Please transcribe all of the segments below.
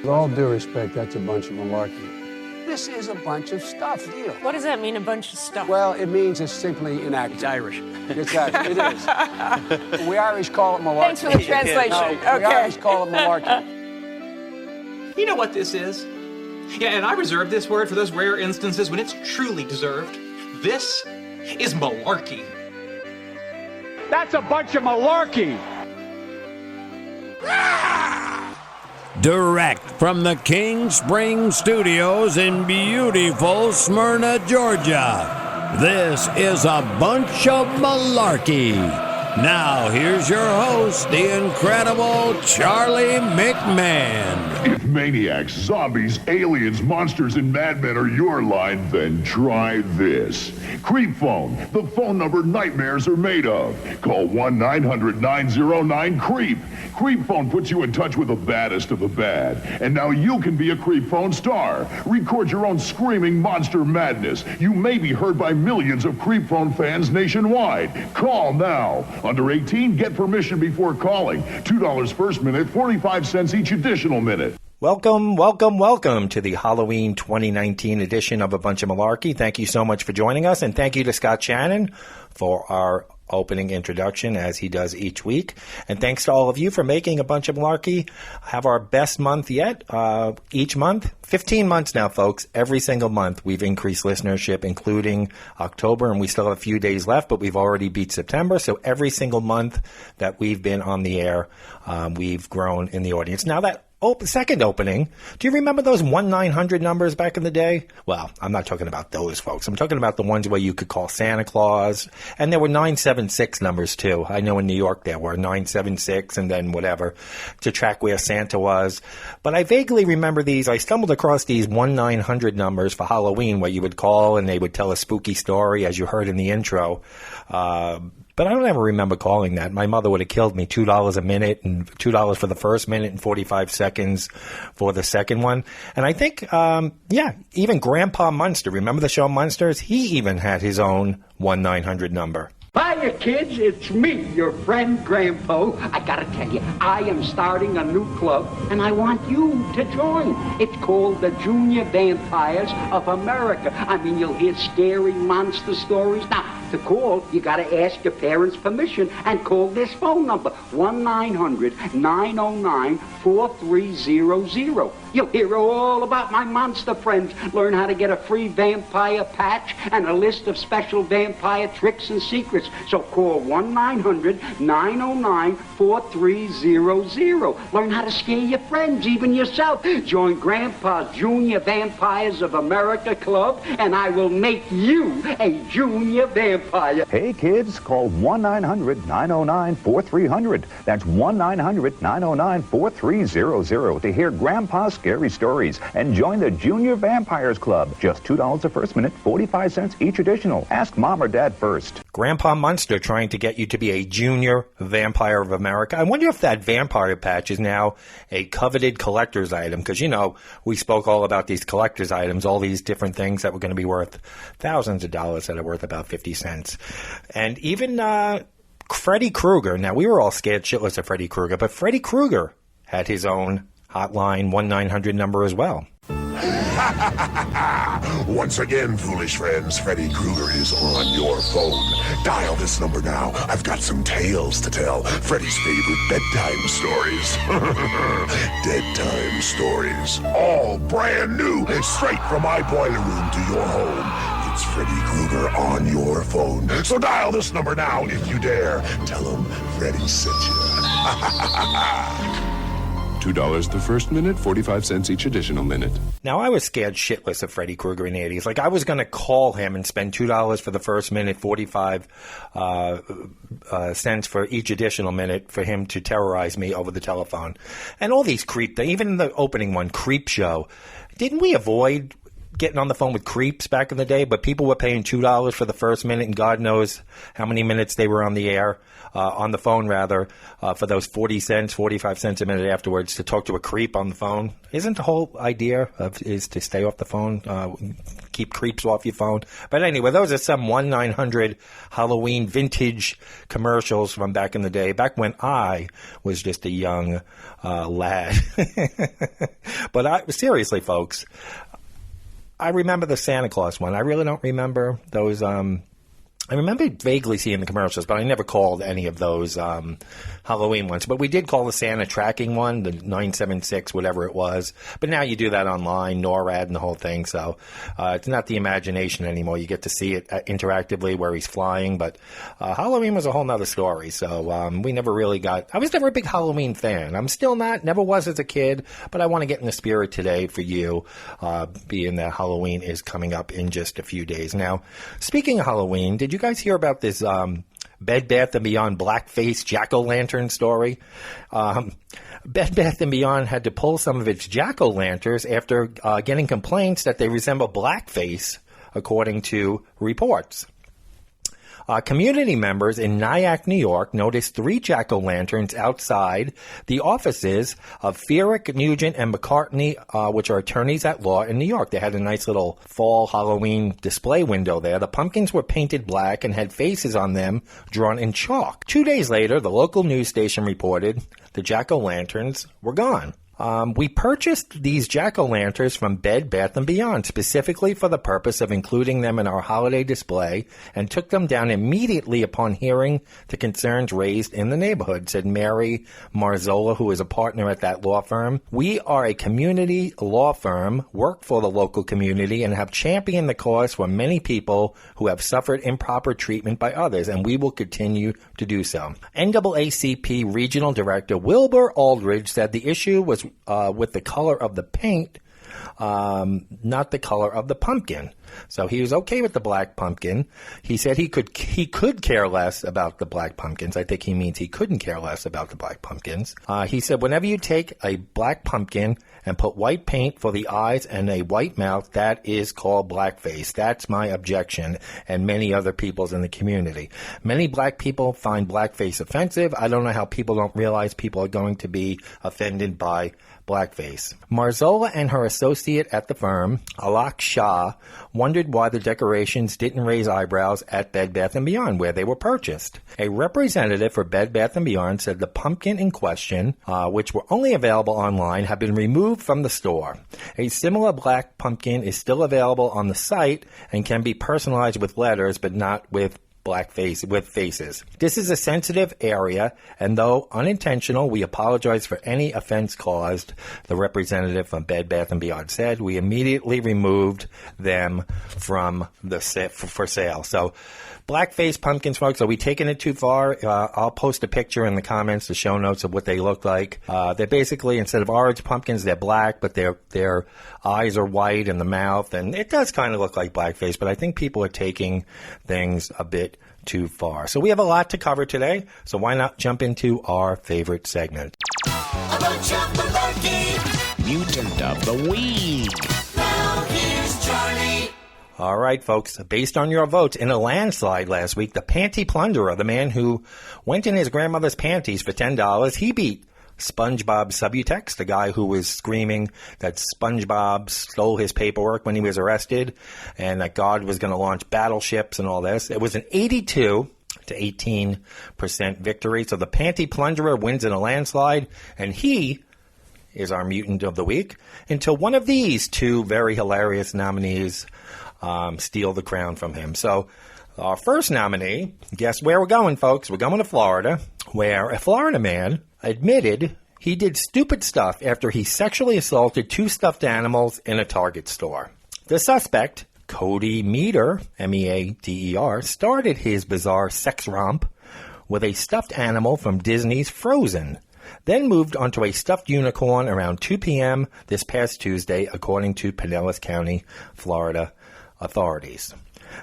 With all due respect, that's a bunch of malarkey. This is a bunch of stuff, deal. What does that mean, a bunch of stuff? Well, it means it's simply inaccurate. It's Irish. It's Irish. It is. We Irish call it malarkey. Thanks for the translation. No, Okay. We Irish call it malarkey. You know what this is? Yeah, and I reserve this word for those rare instances when it's truly deserved. This is malarkey. That's a bunch of malarkey. Direct from the King Spring Studios in beautiful Smyrna, Georgia. This is a bunch of malarkey. Now, here's your host, the incredible Charlie McMahon. If maniacs, zombies, aliens, monsters, and madmen are your line, then try this. Creep Phone, the phone number nightmares are made of. Call 1-900-909-CREEP. Creep Phone puts you in touch with the baddest of the bad. And now you can be a Creep Phone star. Record your own screaming monster madness. You may be heard by millions of Creep Phone fans nationwide. Call now. Under 18, get permission before calling. $2 first minute, 45 cents each additional minute. Welcome to the Halloween 2019 edition of A Bunch of Malarkey. Thank you so much for joining us, and thank you to Scott Shannon for our opening introduction, as he does each week. And thanks to all of you for making A Bunch of Malarkey have our best month yet. Each month, 15 months now, folks. Every single month, we've increased listenership, including October, and we still have a few days left, but we've already beat September. So every single month that we've been on the air, we've grown in the audience. Now that second opening, do you remember those 1-900 numbers back in the day? Well, I'm not talking about those, folks. I'm talking about the ones where you could call Santa Claus. And there were 976 numbers, too. I know in New York there were 976 and then whatever to track where Santa was. But I vaguely remember these. I stumbled across these 1-900 numbers for Halloween where you would call and they would tell a spooky story, as you heard in the intro. But I don't ever remember calling that. My mother would have killed me $2 a minute and $2 for the first minute and 45 seconds for the second one. And I think, even Grandpa Munster, remember the show Munsters? He even had his own 1-900 number. Hiya, kids. It's me, your friend Grandpa. I gotta tell you, I am starting a new club, and I want you to join. It's called the Junior Vampires of America. I mean, you'll hear scary monster stories. Now, to call, you gotta ask your parents' permission and call this phone number, 1-900-909-4300. You'll hear all about my monster friends, learn how to get a free vampire patch and a list of special vampire tricks and secrets. So call 1-900-909-4300. Learn how to scare your friends, even yourself. Join Grandpa's Junior Vampires of America Club, and I will make you a junior vampire. Hey kids, call 1-900-909-4300. That's 1-900-909-4300 to hear Grandpa's scary stories and join the Junior Vampires Club. Just $2 the first minute, 45 cents each additional. Ask Mom or Dad first. Grandpa Munster trying to get you to be a Junior Vampire of America. I wonder if that vampire patch is now a coveted collector's item, because, you know, we spoke all about these collector's items, all these different things that were going to be worth thousands of dollars that are worth about 50 cents. And even Freddy Krueger. Now, we were all scared shitless of Freddy Krueger, but Freddy Krueger had his own hotline 1-900 number as well. Once again, foolish friends, Freddy Krueger is on your phone. Dial this number now. I've got some tales to tell. Freddy's favorite bedtime stories. Dead-time stories. All brand new, straight from my boiler room to your home. It's Freddy Krueger on your phone. So dial this number now if you dare. Tell him Freddy sent you. $2 the first minute, 45 cents each additional minute. Now, I was scared shitless of Freddy Krueger in the 80s. Like, I was going to call him and spend $2 for the first minute, 45 cents for each additional minute for him to terrorize me over the telephone. And all these creep things, even the opening one, Creep Show. Didn't we avoid getting on the phone with creeps back in the day? But people were paying $2 for the first minute, and God knows how many minutes they were on the air. On the phone, rather, for those 40 cents, 45 cents a minute afterwards to talk to a creep on the phone. Isn't the whole idea is to stay off the phone, keep creeps off your phone. But anyway, those are some 1-900 Halloween vintage commercials from back in the day, back when I was just a young lad. But seriously, folks, I remember the Santa Claus one. I really don't remember those. I remember vaguely seeing the commercials, but I never called any of those Halloween ones. But we did call the Santa tracking one, the 976, whatever it was. But now you do that online, NORAD and the whole thing. So it's not the imagination anymore. You get to see it interactively where he's flying. But Halloween was a whole nother story. So we never really I was never a big Halloween fan. I'm still not, never was as a kid. But I want to get in the spirit today for you, being that Halloween is coming up in just a few days. Now, speaking of Halloween, did you guys hear about this Bed Bath & Beyond blackface jack-o'-lantern story? Bed Bath & Beyond had to pull some of its jack-o'-lanterns after getting complaints that they resemble blackface, according to reports. Community members in Nyack, New York, noticed 3 jack-o'-lanterns outside the offices of Fierick, Nugent, and McCartney, which are attorneys at law in New York. They had a nice little fall Halloween display window there. The pumpkins were painted black and had faces on them drawn in chalk. 2 days later, the local news station reported the jack-o'-lanterns were gone. We purchased these jack-o'-lanterns from Bed Bath & Beyond specifically for the purpose of including them in our holiday display and took them down immediately upon hearing the concerns raised in the neighborhood, said Mary Marzola, who is a partner at that law firm. We are a community law firm, work for the local community, and have championed the cause for many people who have suffered improper treatment by others, and we will continue to do so. NAACP Regional Director Wilbur Aldridge said the issue was with the color of the paint, not the color of the pumpkin. So he was okay with the black pumpkin. He said he could care less about the black pumpkins. I think he means he couldn't care less about the black pumpkins. He said whenever you take a black pumpkin and put white paint for the eyes and a white mouth, that is called blackface. That's my objection, and many other people's in the community. Many black people find blackface offensive. I don't know how people don't realize people are going to be offended by blackface. Marzola and her associate at the firm, Alak Shah, wondered why the decorations didn't raise eyebrows at Bed Bath & Beyond, where they were purchased. A representative for Bed Bath & Beyond said the pumpkin in question, which were only available online, have been removed from the store. A similar black pumpkin is still available on the site and can be personalized with letters, but not with blackface with faces. This is a sensitive area, and though unintentional, we apologize for any offense caused, the representative from Bed Bath & Beyond said. We immediately removed them from the for sale. So, blackface pumpkins, folks, are we taking it too far? I'll post a picture in the comments, the show notes of what they look like. They're basically, instead of orange pumpkins, they're black, but their eyes are white in the mouth, and it does kind of look like blackface, but I think people are taking things a bit too far. So we have a lot to cover today, so why not jump into our favorite segment? A bunch of malarkey. Mutant of the Week. Now here's Charlie. All right, folks, based on your votes, in a landslide last week, the Panty Plunderer, the man who went in his grandmother's panties for $10, he beat SpongeBob Subutex, the guy who was screaming that SpongeBob stole his paperwork when he was arrested and that God was going to launch battleships and all this. It was an 82 to 18% victory. So the Panty Plunderer wins in a landslide, and he is our mutant of the week until one of these two very hilarious nominees steal the crown from him. So our first nominee, guess where we're going, folks? We're going to Florida, where a Florida man admitted he did stupid stuff after he sexually assaulted 2 stuffed animals in a Target store. The suspect, Cody Meader, M-E-A-D-E-R, started his bizarre sex romp with a stuffed animal from Disney's Frozen, then moved onto a stuffed unicorn around 2 p.m. this past Tuesday, according to Pinellas County, Florida authorities.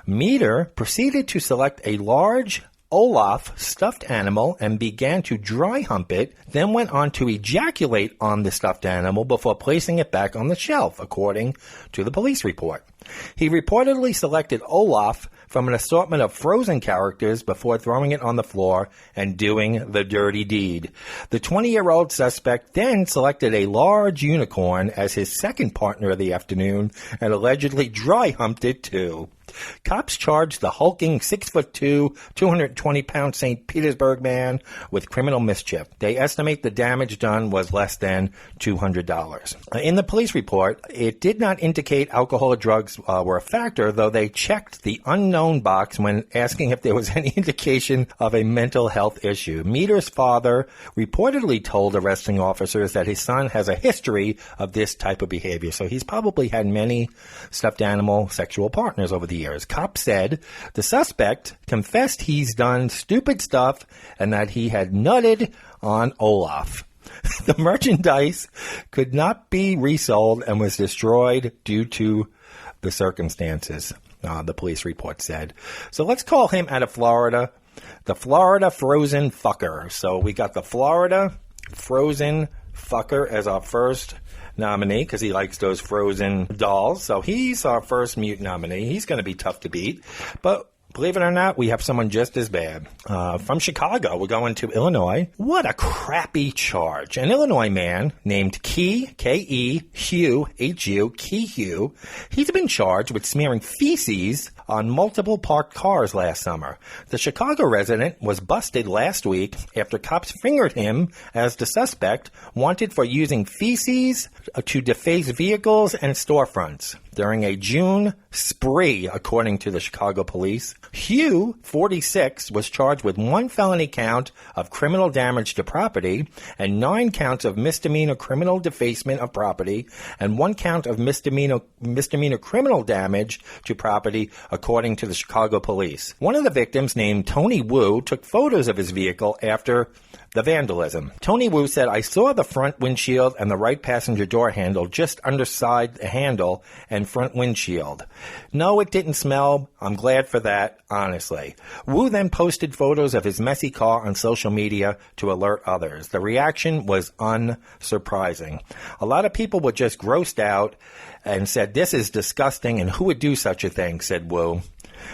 Meader proceeded to select a large Olaf stuffed animal and began to dry hump it, then went on to ejaculate on the stuffed animal before placing it back on the shelf, according to the police report. He reportedly selected Olaf from an assortment of Frozen characters before throwing it on the floor and doing the dirty deed. The 20-year-old suspect then selected a large unicorn as his second partner of the afternoon and allegedly dry humped it too. Cops charged the hulking 6'2", 220-pound St. Petersburg man with criminal mischief. They estimate the damage done was less than $200. In the police report, it did not indicate alcohol or drugs were a factor, though they checked the unknown box when asking if there was any indication of a mental health issue. Meter's father reportedly told arresting officers that his son has a history of this type of behavior, so he's probably had many stuffed animal sexual partners over the years. Cops said the suspect confessed he's done stupid stuff and that he had nutted on Olaf. The merchandise could not be resold and was destroyed due to the circumstances, the police report said. So let's call him out of Florida, the Florida Frozen Fucker. So we got the Florida Frozen Fucker as our first nominee because he likes those frozen dolls. So he's our first mute nominee. He's going to be tough to beat. But believe it or not, we have someone just as bad. From Chicago, we're going to Illinois. What a crappy charge. An Illinois man named Key, K-E, Hugh, H-U, Key Hugh, he's been charged with smearing feces on multiple parked cars last summer. The Chicago resident was busted last week after cops fingered him as the suspect wanted for using feces to deface vehicles and storefronts during a June spree, according to the Chicago police. Hugh, 46, was charged with 1 felony count of criminal damage to property and 9 counts of misdemeanor criminal defacement of property and 1 count of misdemeanor criminal damage to property, according to the Chicago police. One of the victims, named Tony Wu, took photos of his vehicle after the vandalism. Tony Wu said, "I saw the front windshield and the right passenger door handle just underside the handle and front windshield. No, it didn't smell. I'm glad for that, honestly." Wu then posted photos of his messy car on social media to alert others. The reaction was unsurprising. A lot of people were just grossed out and said, "This is disgusting and who would do such a thing," said Wu.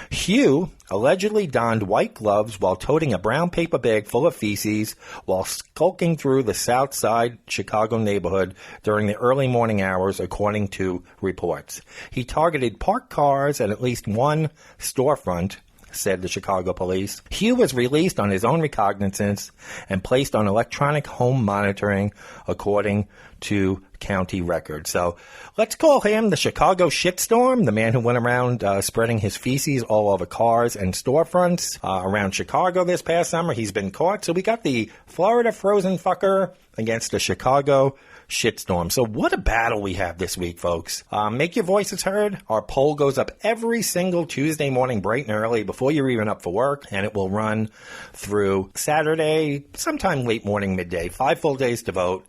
Hugh allegedly donned white gloves while toting a brown paper bag full of feces while skulking through the South Side Chicago neighborhood during the early morning hours, according to reports. He targeted parked cars and at least one storefront, said the Chicago police. Hugh was released on his own recognizance and placed on electronic home monitoring, according to county records. So let's call him the Chicago shitstorm, the man who went around spreading his feces all over cars and storefronts around Chicago this past summer. He's been caught. So we got the Florida Frozen Fucker against the Chicago shitstorm. So what a battle we have this week, folks. Make your voices heard. Our poll goes up every single Tuesday morning bright and early before you're even up for work, and it will run through Saturday, sometime late morning, midday. 5 full days to vote.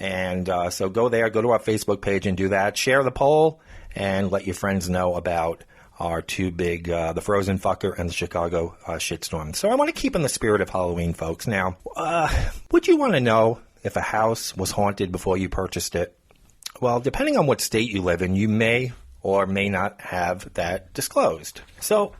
And so go there, go to our Facebook page and do that. Share the poll and let your friends know about our two big, the Frozen Fucker and the Chicago shitstorm. So I want to keep in the spirit of Halloween, folks. Now, would you want to know if a house was haunted before you purchased it? Well, depending on what state you live in, you may or may not have that disclosed. So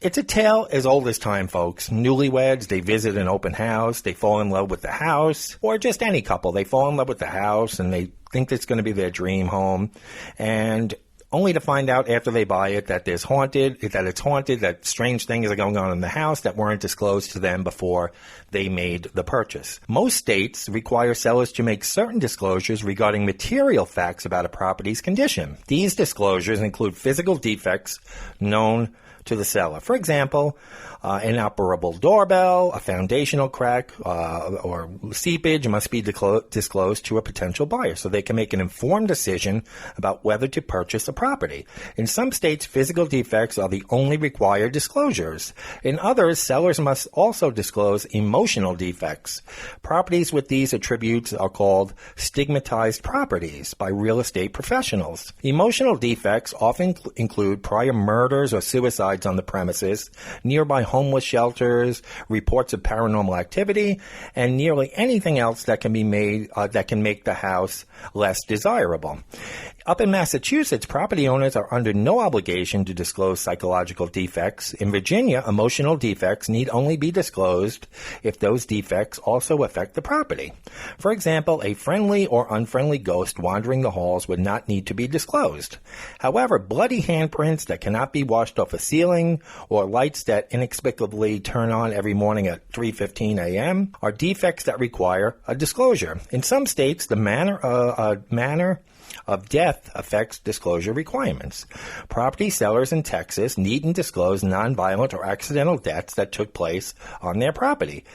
it's a tale as old as time, folks. Newlyweds, they visit an open house, they fall in love with the house, or just any couple. They fall in love with the house and they think it's going to be their dream home, and only to find out after they buy it that it's haunted, that strange things are going on in the house that weren't disclosed to them before they made the purchase. Most states require sellers to make certain disclosures regarding material facts about a property's condition. These disclosures include physical defects known to the seller. For example, inoperable doorbell, a foundational crack, or seepage must be disclosed to a potential buyer so they can make an informed decision about whether to purchase a property. In some states, physical defects are the only required disclosures. In others, sellers must also disclose emotional defects. Properties with these attributes are called stigmatized properties by real estate professionals. Emotional defects often include prior murders or suicides resides on the premises, nearby homeless shelters, reports of paranormal activity, and nearly anything else that can be made that can make the house less desirable. Up in Massachusetts, property owners are under no obligation to disclose psychological defects. In Virginia, emotional defects need only be disclosed if those defects also affect the property. For example, a friendly or unfriendly ghost wandering the halls would not need to be disclosed. However, bloody handprints that cannot be washed off a ceiling or lights that inexplicably turn on every morning at 3:15 a.m. are defects that require a disclosure. In some states, the manner of death affects disclosure requirements. Property sellers in Texas needn't disclose nonviolent or accidental deaths that took place on their property,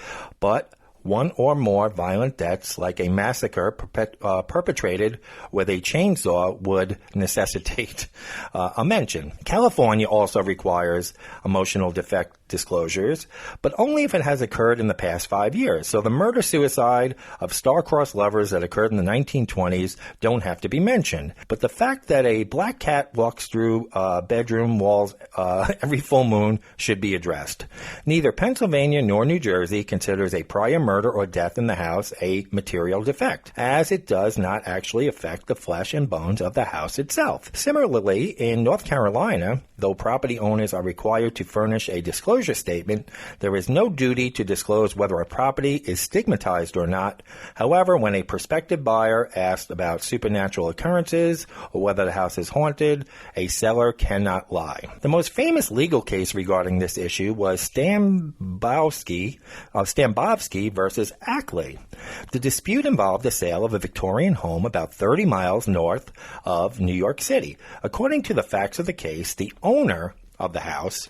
but one or more violent deaths, like a massacre perpetrated with a chainsaw, would necessitate a mention. California also requires emotional defect disclosures, but only if it has occurred in the past 5 years. So the murder-suicide of star-crossed lovers that occurred in the 1920s don't have to be mentioned. But the fact that a black cat walks through bedroom walls every full moon should be addressed. Neither Pennsylvania nor New Jersey considers a prior murder or death in the house a material defect, as it does not actually affect the flesh and bones of the house itself. Similarly, in North Carolina, though property owners are required to furnish a disclosure statement, there is no duty to disclose whether a property is stigmatized or not. However, when a prospective buyer asks about supernatural occurrences or whether the house is haunted, a seller cannot lie. The most famous legal case regarding this issue was Stambowski versus Ackley. The dispute involved the sale of a Victorian home about 30 miles north of New York City. According to the facts of the case, the owner of the house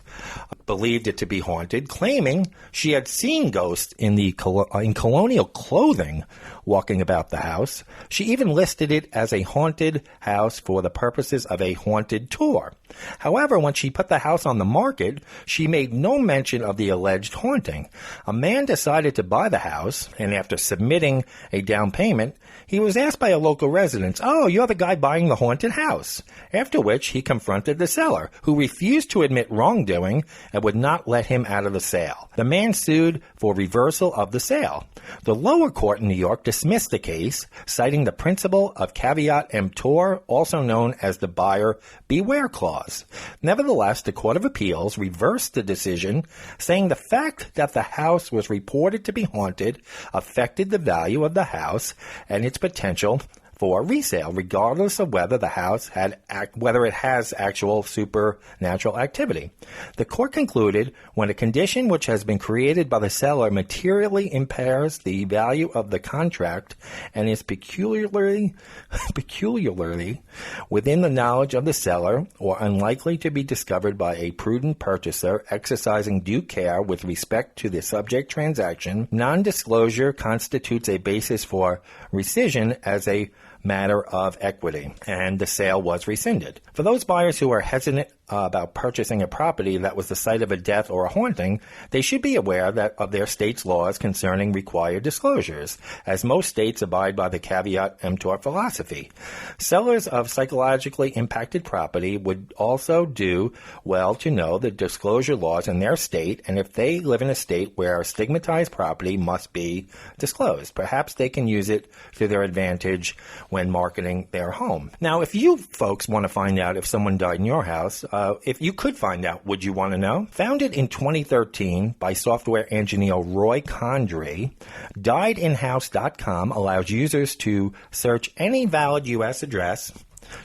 believed it to be haunted, claiming she had seen ghosts in colonial clothing walking about the house. She even listed it as a haunted house for the purposes of a haunted tour. However, when she put the house on the market, she made no mention of the alleged haunting. A man decided to buy the house, and after submitting a down payment, he was asked by a local resident, "Oh, you're the guy buying the haunted house." After which he confronted the seller, who refused to admit wrongdoing and would not let him out of the sale. The man sued for reversal of the sale. The lower court in New York dismissed the case, citing the principle of caveat emptor, also known as the buyer beware clause. Nevertheless, the Court of Appeals reversed the decision, saying the fact that the house was reported to be haunted affected the value of the house and its potential for resale, regardless of whether the house whether it has actual supernatural activity. The court concluded when a condition which has been created by the seller materially impairs the value of the contract and is peculiarly within the knowledge of the seller or unlikely to be discovered by a prudent purchaser exercising due care with respect to the subject transaction, non-disclosure constitutes a basis for rescission as a matter of equity, and the sale was rescinded. For those buyers who are hesitant about purchasing a property that was the site of a death or a haunting, they should be aware of their state's laws concerning required disclosures, as most states abide by the caveat emptor philosophy. Sellers of psychologically impacted property would also do well to know the disclosure laws in their state, and if they live in a state where stigmatized property must be disclosed, perhaps they can use it to their advantage when marketing their home. Now, if you folks want to find out if someone died in your house, if you could find out, would you want to know? Founded in 2013 by software engineer Roy Condrey, diedinhouse.com allows users to search any valid U.S. address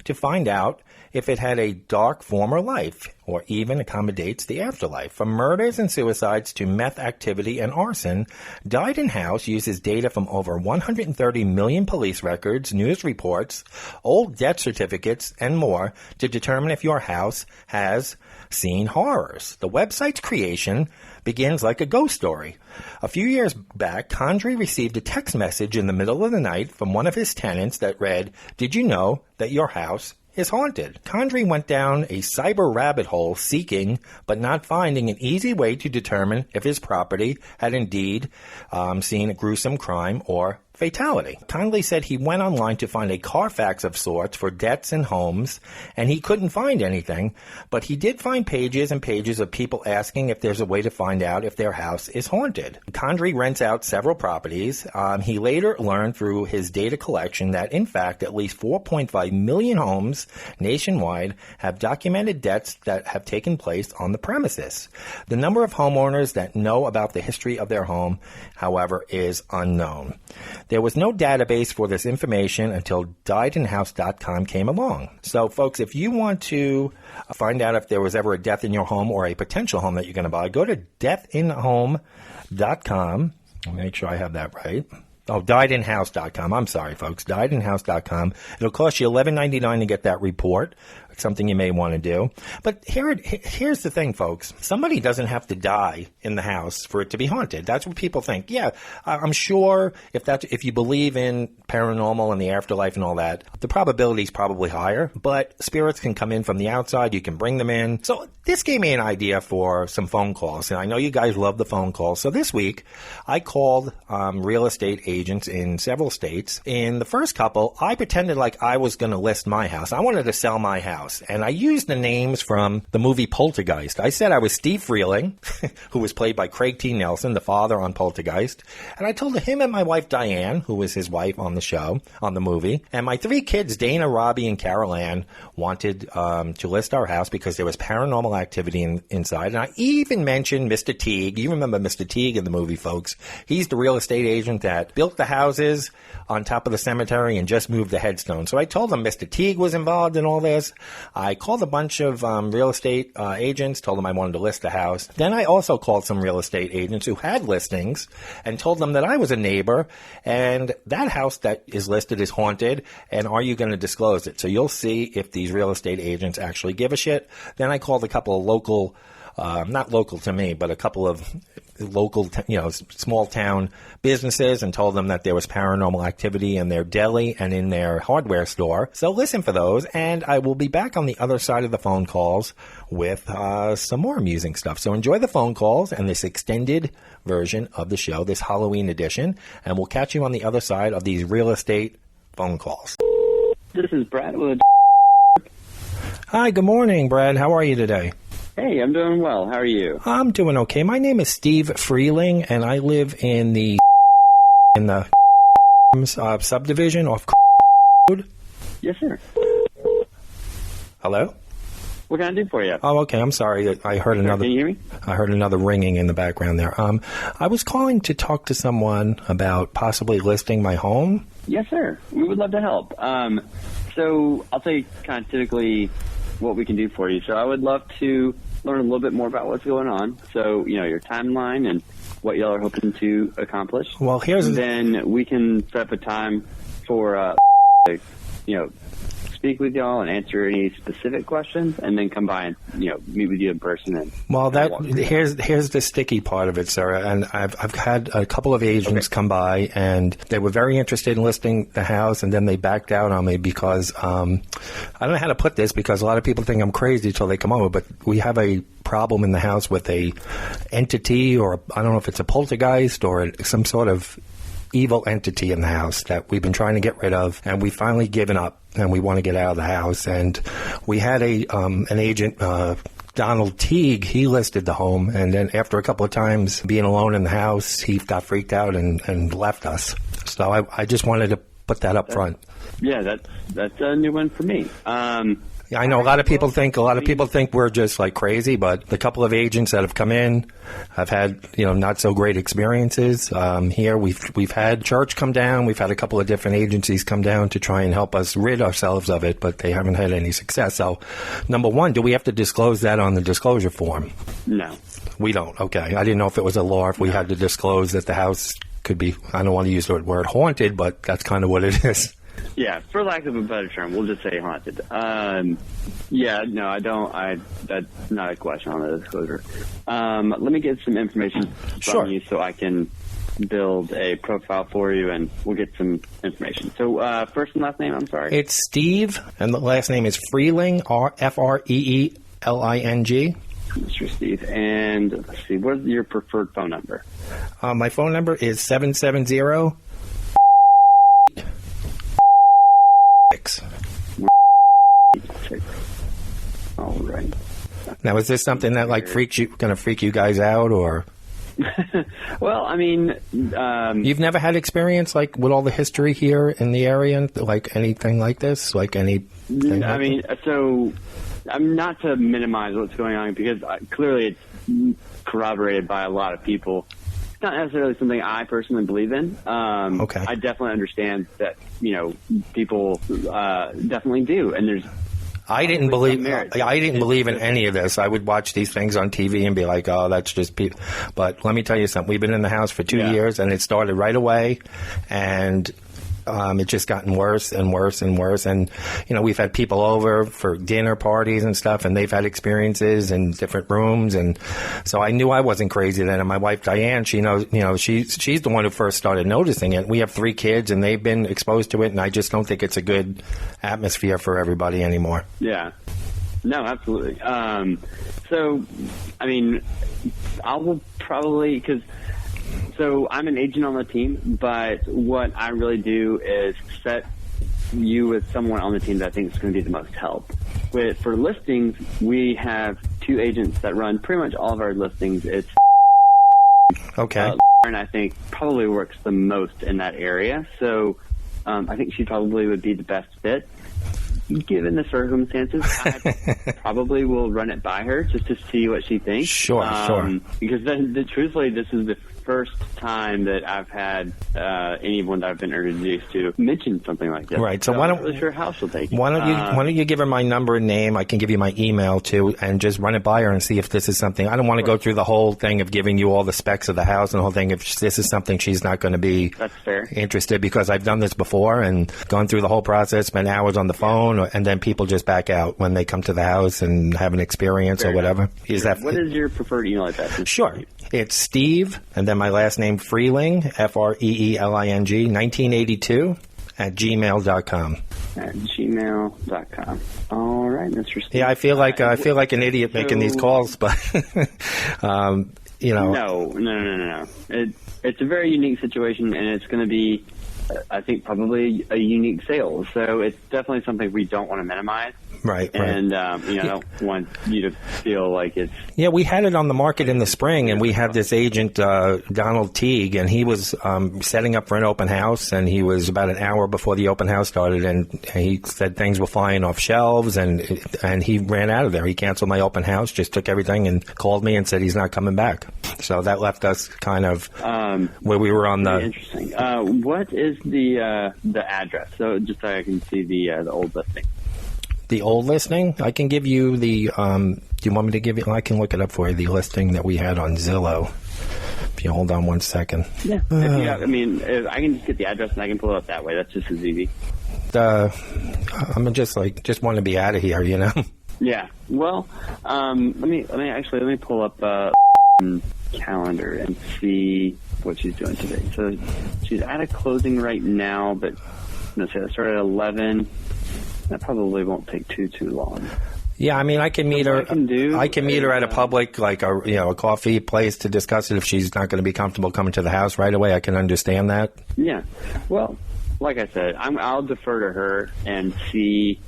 to find out if it had a dark former life, or even accommodates the afterlife. From murders and suicides to meth activity and arson, Died in House uses data from over 130 million police records, news reports, old death certificates, and more to determine if your house has seen horrors. The website's creation begins like a ghost story. A few years back, Condrey received a text message in the middle of the night from one of his tenants that read, "Did you know that your house is haunted?" Condrey went down a cyber rabbit hole seeking, but not finding, an easy way to determine if his property had indeed seen a gruesome crime or fatality. Connolly said he went online to find a Carfax of sorts for debts and homes, and he couldn't find anything, but he did find pages and pages of people asking if there's a way to find out if their house is haunted. Condry rents out several properties. He later learned through his data collection that, in fact, at least 4.5 million homes nationwide have documented debts that have taken place on the premises. The number of homeowners that know about the history of their home, however, is unknown. There was no database for this information until diedinhouse.com came along. So, folks, if you want to find out if there was ever a death in your home or a potential home that you're going to buy, go to deathinhome.com. Make sure I have that right. Oh, diedinhouse.com. I'm sorry, folks. Diedinhouse.com. It'll cost you $11.99 to get that report. It's something you may want to do. But here's the thing, folks. Somebody doesn't have to die in the house for it to be haunted. That's what people think. Yeah, I'm sure if you believe in paranormal and the afterlife and all that, the probability is probably higher. But spirits can come in from the outside. You can bring them in. So this gave me an idea for some phone calls. And I know you guys love the phone calls. So this week, I called real estate agents in several states. In the first couple, I pretended like I was going to list my house. I wanted to sell my house. And I used the names from the movie Poltergeist. I said I was Steve Freeling, who was played by Craig T. Nelson, the father on Poltergeist. And I told him and my wife Diane, who was his wife on the show, on the movie. And my 3 kids, Dana, Robbie, and Carol Ann, wanted to list our house because there was paranormal activity inside. And I even mentioned Mr. Teague. You remember Mr. Teague in the movie, folks. He's the real estate agent that built the houses on top of the cemetery and just moved the headstone. So I told them Mr. Teague was involved in all this. I called a bunch of real estate agents, told them I wanted to list a house. Then I also called some real estate agents who had listings and told them that I was a neighbor and that house that is listed is haunted, and are you going to disclose it? So you'll see if these real estate agents actually give a shit. Then I called a couple of local, not local to me, but a couple of local, small town businesses and told them that there was paranormal activity in their deli and in their hardware store. So listen for those, and I will be back on the other side of the phone calls with some more amusing stuff. So enjoy the phone calls and this extended version of the show, this Halloween edition, and we'll catch you on the other side of these real estate phone calls. This is Brad with... Hi, good morning, Brad. How are you today? Hey, I'm doing well. How are you? I'm doing okay. My name is Steve Freeling, and I live in the subdivision off Road. Yes, sir. Hello? What can I do for you? Oh, okay. I'm sorry. I heard another. Can you hear me? I heard another ringing in the background there. I was calling to talk to someone about possibly listing my home. Yes, sir. We would love to help. So I'll tell you kind of typically what we can do for you. So I would love to learn a little bit more about what's going on. So, your timeline and what y'all are hoping to accomplish. Well, then we can set up a time for, speak with y'all and answer any specific questions, and then come by and meet with you in person. And here's the sticky part of it, sir. And I've had a couple of agents come by, and they were very interested in listing the house, and then they backed out on me because I don't know how to put this, because a lot of people think I'm crazy until they come over. But we have a problem in the house with a entity, or I don't know if it's a poltergeist or some sort of evil entity in the house that we've been trying to get rid of, and we've finally given up, and we want to get out of the house. And we had an agent, Donald Teague, he listed the home, and then after a couple of times being alone in the house, he got freaked out and left us. So I just wanted to put that up front. Yeah, that's a new one for me. I know a lot of people think we're just like crazy, but the couple of agents that have come in have had not so great experiences. Here we've had church come down, we've had a couple of different agencies come down to try and help us rid ourselves of it, but they haven't had any success. So, number one, do we have to disclose that on the disclosure form? No, we don't. Okay, I didn't know if it was a law if we had to disclose that the house could be. I don't want to use the word haunted, but that's kind of what it is. Yeah, for lack of a better term, we'll just say haunted. No, I don't. That's not a question on the disclosure. Let me get some information from you so I can build a profile for you, and we'll get some information. So, first and last name, I'm sorry. It's Steve, and the last name is Freeling, Freeling. Mr. Steve, and let's see, what's your preferred phone number? My phone number is 770 Now, is this something that like going to freak you guys out, or? Well, I mean, you've never had experience like with all the history here in the area, like anything like this, like any. I mean, so I'm not to minimize what's going on because clearly it's corroborated by a lot of people. It's not necessarily something I personally believe in. Okay. I definitely understand that people definitely do, and there's. I didn't believe in any of this. I would watch these things on TV and be like, "Oh, that's just people." But let me tell you something. We've been in the house for 2 years, and it started right away, and it's just gotten worse and worse and worse. And we've had people over for dinner parties and stuff, and they've had experiences in different rooms. And so I knew I wasn't crazy then. And my wife Diane, she knows. She's the one who first started noticing it. We have 3 kids, and they've been exposed to it. And I just don't think it's a good atmosphere for everybody anymore. Yeah. No, absolutely. So, I mean, I will probably So I'm an agent on the team, but what I really do is set you with someone on the team that I think is going to be the most help. For listings, we have 2 agents that run pretty much all of our listings. It's okay. And I think probably works the most in that area. So I think she probably would be the best fit. Given the circumstances, I probably will run it by her just to see what she thinks. Sure. Because truthfully, this is the first time that I've had anyone that I've been introduced to mention something like this. Right. So I'm not really sure how she'll take it. Why don't you give her my number and name? I can give you my email too, and just run it by her and see if this is something. I don't want to go through the whole thing of giving you all the specs of the house and the whole thing. If this is something she's not going to be That's fair. interested, because I've done this before and gone through the whole process, spent hours on the phone, and then people just back out when they come to the house and have an experience Fair or whatever. What is your preferred email address? Sure. It's Steve, and then my last name, Freeling, Freeling, 1982, at gmail.com. At gmail.com. All right, Mr. Steve. Yeah, I feel like an idiot making these calls, but No. It's a very unique situation, and it's going to be, I think, probably a unique sale. So it's definitely something we don't want to minimize. Right. And, I don't want you to feel like it's... Yeah, we had it on the market in the spring, and we had this agent, Donald Teague, and he was setting up for an open house, and he was about an hour before the open house started, and he said things were flying off shelves, and he ran out of there. He canceled my open house, just took everything, and called me and said he's not coming back. So that left us kind of where we were on the... Interesting. What is the address? So just so I can see the old listing. The old listing? I can give you the, do you want me to give you, I can look it up for you, the listing that we had on Zillow. If you hold on one second. Yeah. I can just get the address and I can pull it up that way. That's just as easy. I'm just want to be out of here, Yeah. Well, let me pull up calendar and see what she's doing today. So she's at a closing right now, but let's say I started at 11. That probably won't take too long. Yeah, I mean, I can meet her. I can meet her at a public, like a coffee place to discuss it. If she's not going to be comfortable coming to the house right away, I can understand that. Yeah. Well, like I said, I'll defer to her and see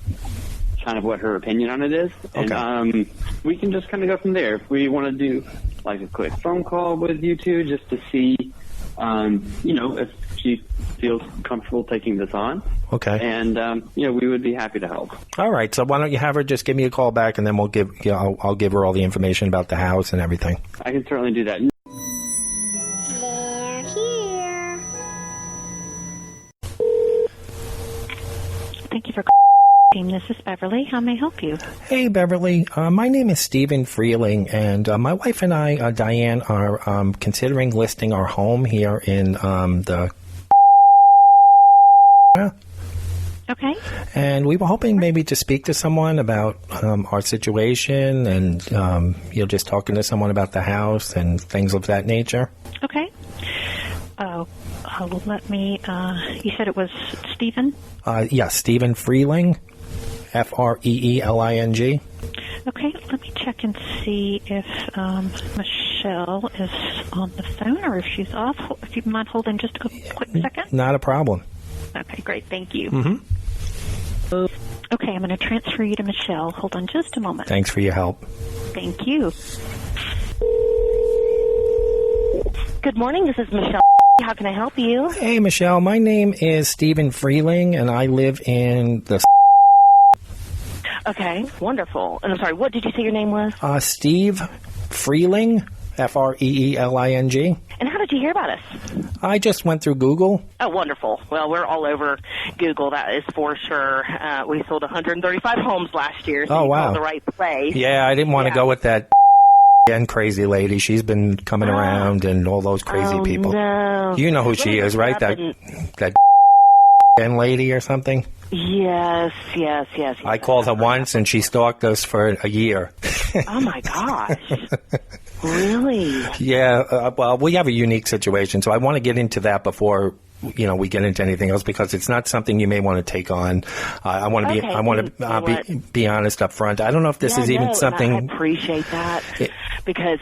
kind of what her opinion on it is, and we can just kind of go from there. If we want to do like a quick phone call with you two, just to see, if she feels comfortable taking this on. Okay. And we would be happy to help. All right. So why don't you have her just give me a call back, and then we'll I'll give her all the information about the house and everything. I can certainly do that. They're here. Thank you for calling. This is Beverly. How may I help you? Hey, Beverly. My name is Stephen Freeling, and my wife and I, Diane, are considering listing our home here in the... Okay. And we were hoping maybe to speak to someone about our situation and, just talking to someone about the house and things of that nature. Okay. Let me, you said it was Stephen? Yes, Stephen Freeling, Freeling. Okay, let me check and see if Michelle is on the phone or if she's off. If you mind holding just a quick second. Not a problem. Okay, great. Thank you. Mm-hmm. Okay, I'm going to transfer you to Michelle. Hold on just a moment. Thanks for your help. Thank you. Good morning, this is Michelle. How can I help you? Hey, Michelle. My name is Stephen Freeling, and I live in the... Okay, wonderful. And I'm sorry, what did you say your name was? Steve Freeling, Freeling. And how did you hear about us? I just went through Google. Oh, wonderful. Well, we're all over Google, that is for sure. We sold 135 homes last year, so Oh, you wow. called the right place. Yeah, I didn't want to go with that crazy lady. She's been coming around and all those crazy people. No. You know who she is, right? That lady or something? Yes. I called her once, and she stalked us for a year. Oh, my gosh. Really? Yeah, well, we have a unique situation, so I want to get into that before we get into anything else, because it's not something you may want to take on. I want to be honest up front. I don't know if this is even something. I appreciate that because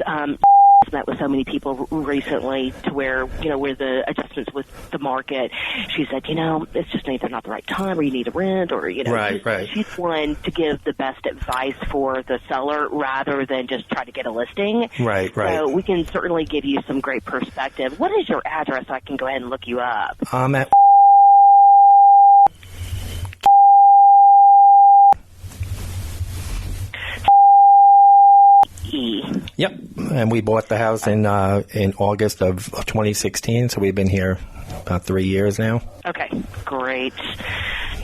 met with so many people recently to where where the adjustments with the market. She said, it's just either not the right time, or you need to rent, or right. She's one to give the best advice for the seller rather than just try to get a listing. Right. So we can certainly give you some great perspective. What is your address so I can go ahead and look you up? At Yep, and we bought the house in August of 2016, so we've been here about 3 years now. Okay, great.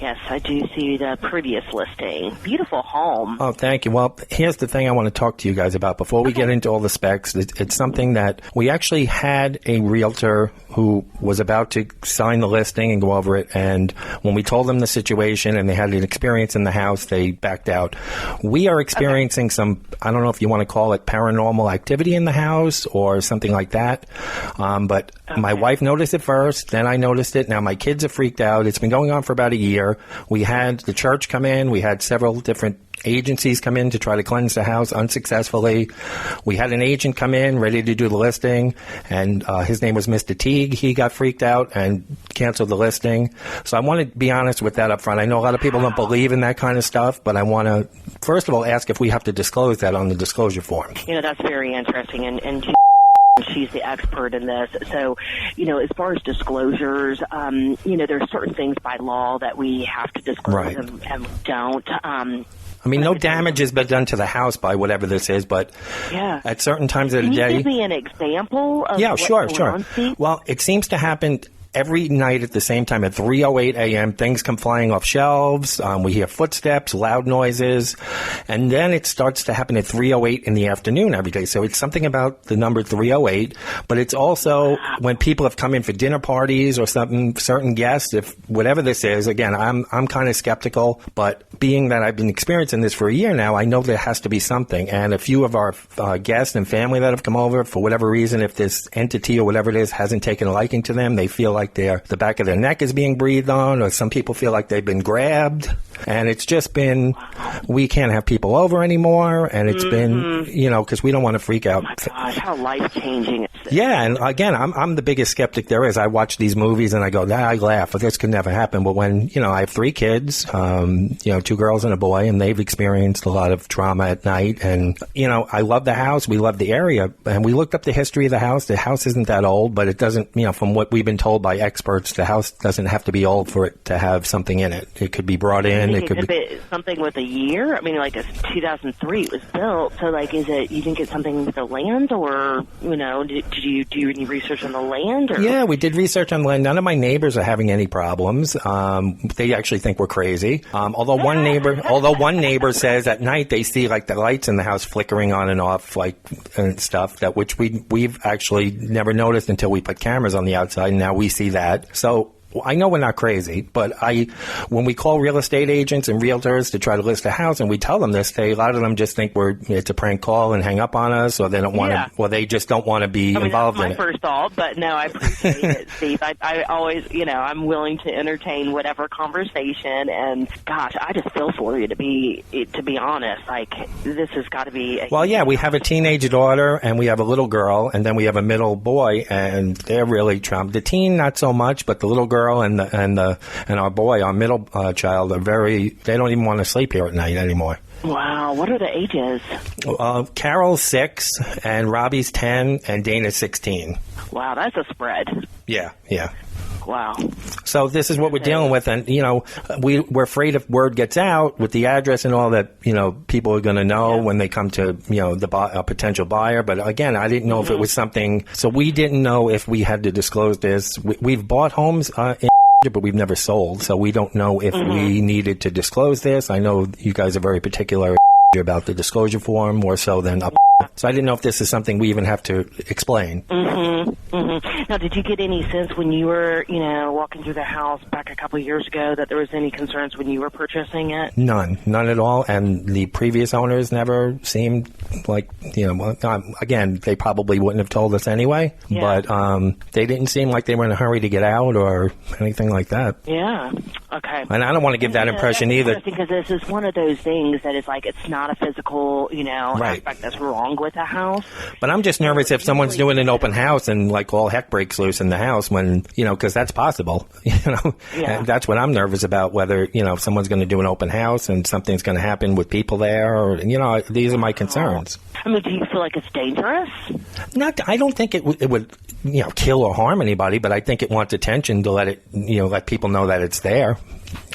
Yes, I do see the previous listing. Beautiful home. Oh, thank you. Well, here's the thing I want to talk to you guys about before we get into all the specs. It's something that we actually had a realtor who was about to sign the listing and go over it, and when we told them the situation and they had an experience in the house, they backed out. We are experiencing some, I don't know if you want to call it paranormal activity in the house or something like that, but my wife noticed it first, then I noticed it. Now my kids are freaked out. It's been going on for about a year. We had the church come in. We had several different agencies come in to try to cleanse the house unsuccessfully. We had an agent come in ready to do the listing, and his name was Mr. Teague. He got freaked out and canceled the listing. So I want to be honest with that up front. I know a lot of people don't believe in that kind of stuff, but I want to, first of all, ask if we have to disclose that on the disclosure form. That's very interesting, and she's the expert in this. So, as far as disclosures, there are certain things by law that we have to disclose and don't. No damage has been done to the house by whatever this is, but at certain times of the day... Can you give me an example of sure. on, Steve? Well, it seems to happen every night at the same time at 3:08 a.m. Things come flying off shelves. We hear footsteps, loud noises, and then it starts to happen at 3:08 in the afternoon every day. So it's something about the number 3:08, but it's also when people have come in for dinner parties or something, certain guests, if whatever this is. Again, I'm kind of skeptical, but being that I've been experiencing this for a year now, I know there has to be something. And a few of our guests and family that have come over, for whatever reason, if this entity or whatever it is hasn't taken a liking to them, they feel like the back of their neck is being breathed on, or some people feel like they've been grabbed. And it's just been, we can't have people over anymore, and it's been, because we don't want to freak out. Oh my gosh, how life-changing is this? Yeah, and again, I'm the biggest skeptic there is. I watch these movies and I go, I laugh, this could never happen. But when, I have 3 kids, 2 girls and a boy, and they've experienced a lot of trauma at night. And, I love the house. We love the area. And we looked up the history of the house. The house isn't that old, but it doesn't, from what we've been told by experts, the house doesn't have to be old for it to have something in it. It could be brought in. It could be something with a year. It's 2003 it was built. So, is it? You think it's something with the land, or did you do any research on the land? Or? Yeah, we did research on the land. None of my neighbors are having any problems. They actually think we're crazy. Although one neighbor says at night they see the lights in the house flickering on and off, and stuff which we've actually never noticed until we put cameras on the outside, and now we see that. So I know we're not crazy, but when we call real estate agents and realtors to try to list a house and we tell them this, a lot of them just think it's a prank call and hang up on us, or they don't want to, they just don't want to be involved in it. That's my first thought, but no, I appreciate it, Steve. I always, I'm willing to entertain whatever conversation, and gosh, I just feel for you to be honest. This has got to be. We have a teenage daughter and we have a little girl, and then we have a middle boy, and they're really traumatized. The teen, not so much, but the little girl girl and our boy, our middle child, they don't even want to sleep here at night anymore. Wow, what are the ages? Carol's 6, and Robbie's 10, and Dana's 16. Wow, that's a spread. Yeah. Wow. So this is what we're dealing with, and we're afraid if word gets out with the address and all that, people are going to know when they come to a potential buyer. But again, I didn't know if it was something, so we didn't know if we had to disclose this. We've bought homes but we've never sold, so we don't know if we needed to disclose this. I know you guys are very particular about the disclosure form, more so than up. So I didn't know if this is something we even have to explain. Now, did you get any sense when you were, walking through the house back a couple of years ago that there was any concerns when you were purchasing it? None at all. And the previous owners never seemed like, again, they probably wouldn't have told us anyway. Yeah. But they didn't seem like they were in a hurry to get out or anything like that. Yeah. Okay. And I don't want to give that impression either. Because this is one of those things that is like it's not a physical, aspect that's wrong with a house. But I'm just nervous if someone's doing an open house and like all heck breaks loose in the house when, because that's possible, Yeah. And that's what I'm nervous about, whether, if someone's going to do an open house and something's going to happen with people there or, these are my concerns. I mean, do you feel like it's dangerous? I don't think it would, kill or harm anybody, but I think it wants attention to let people know that it's there.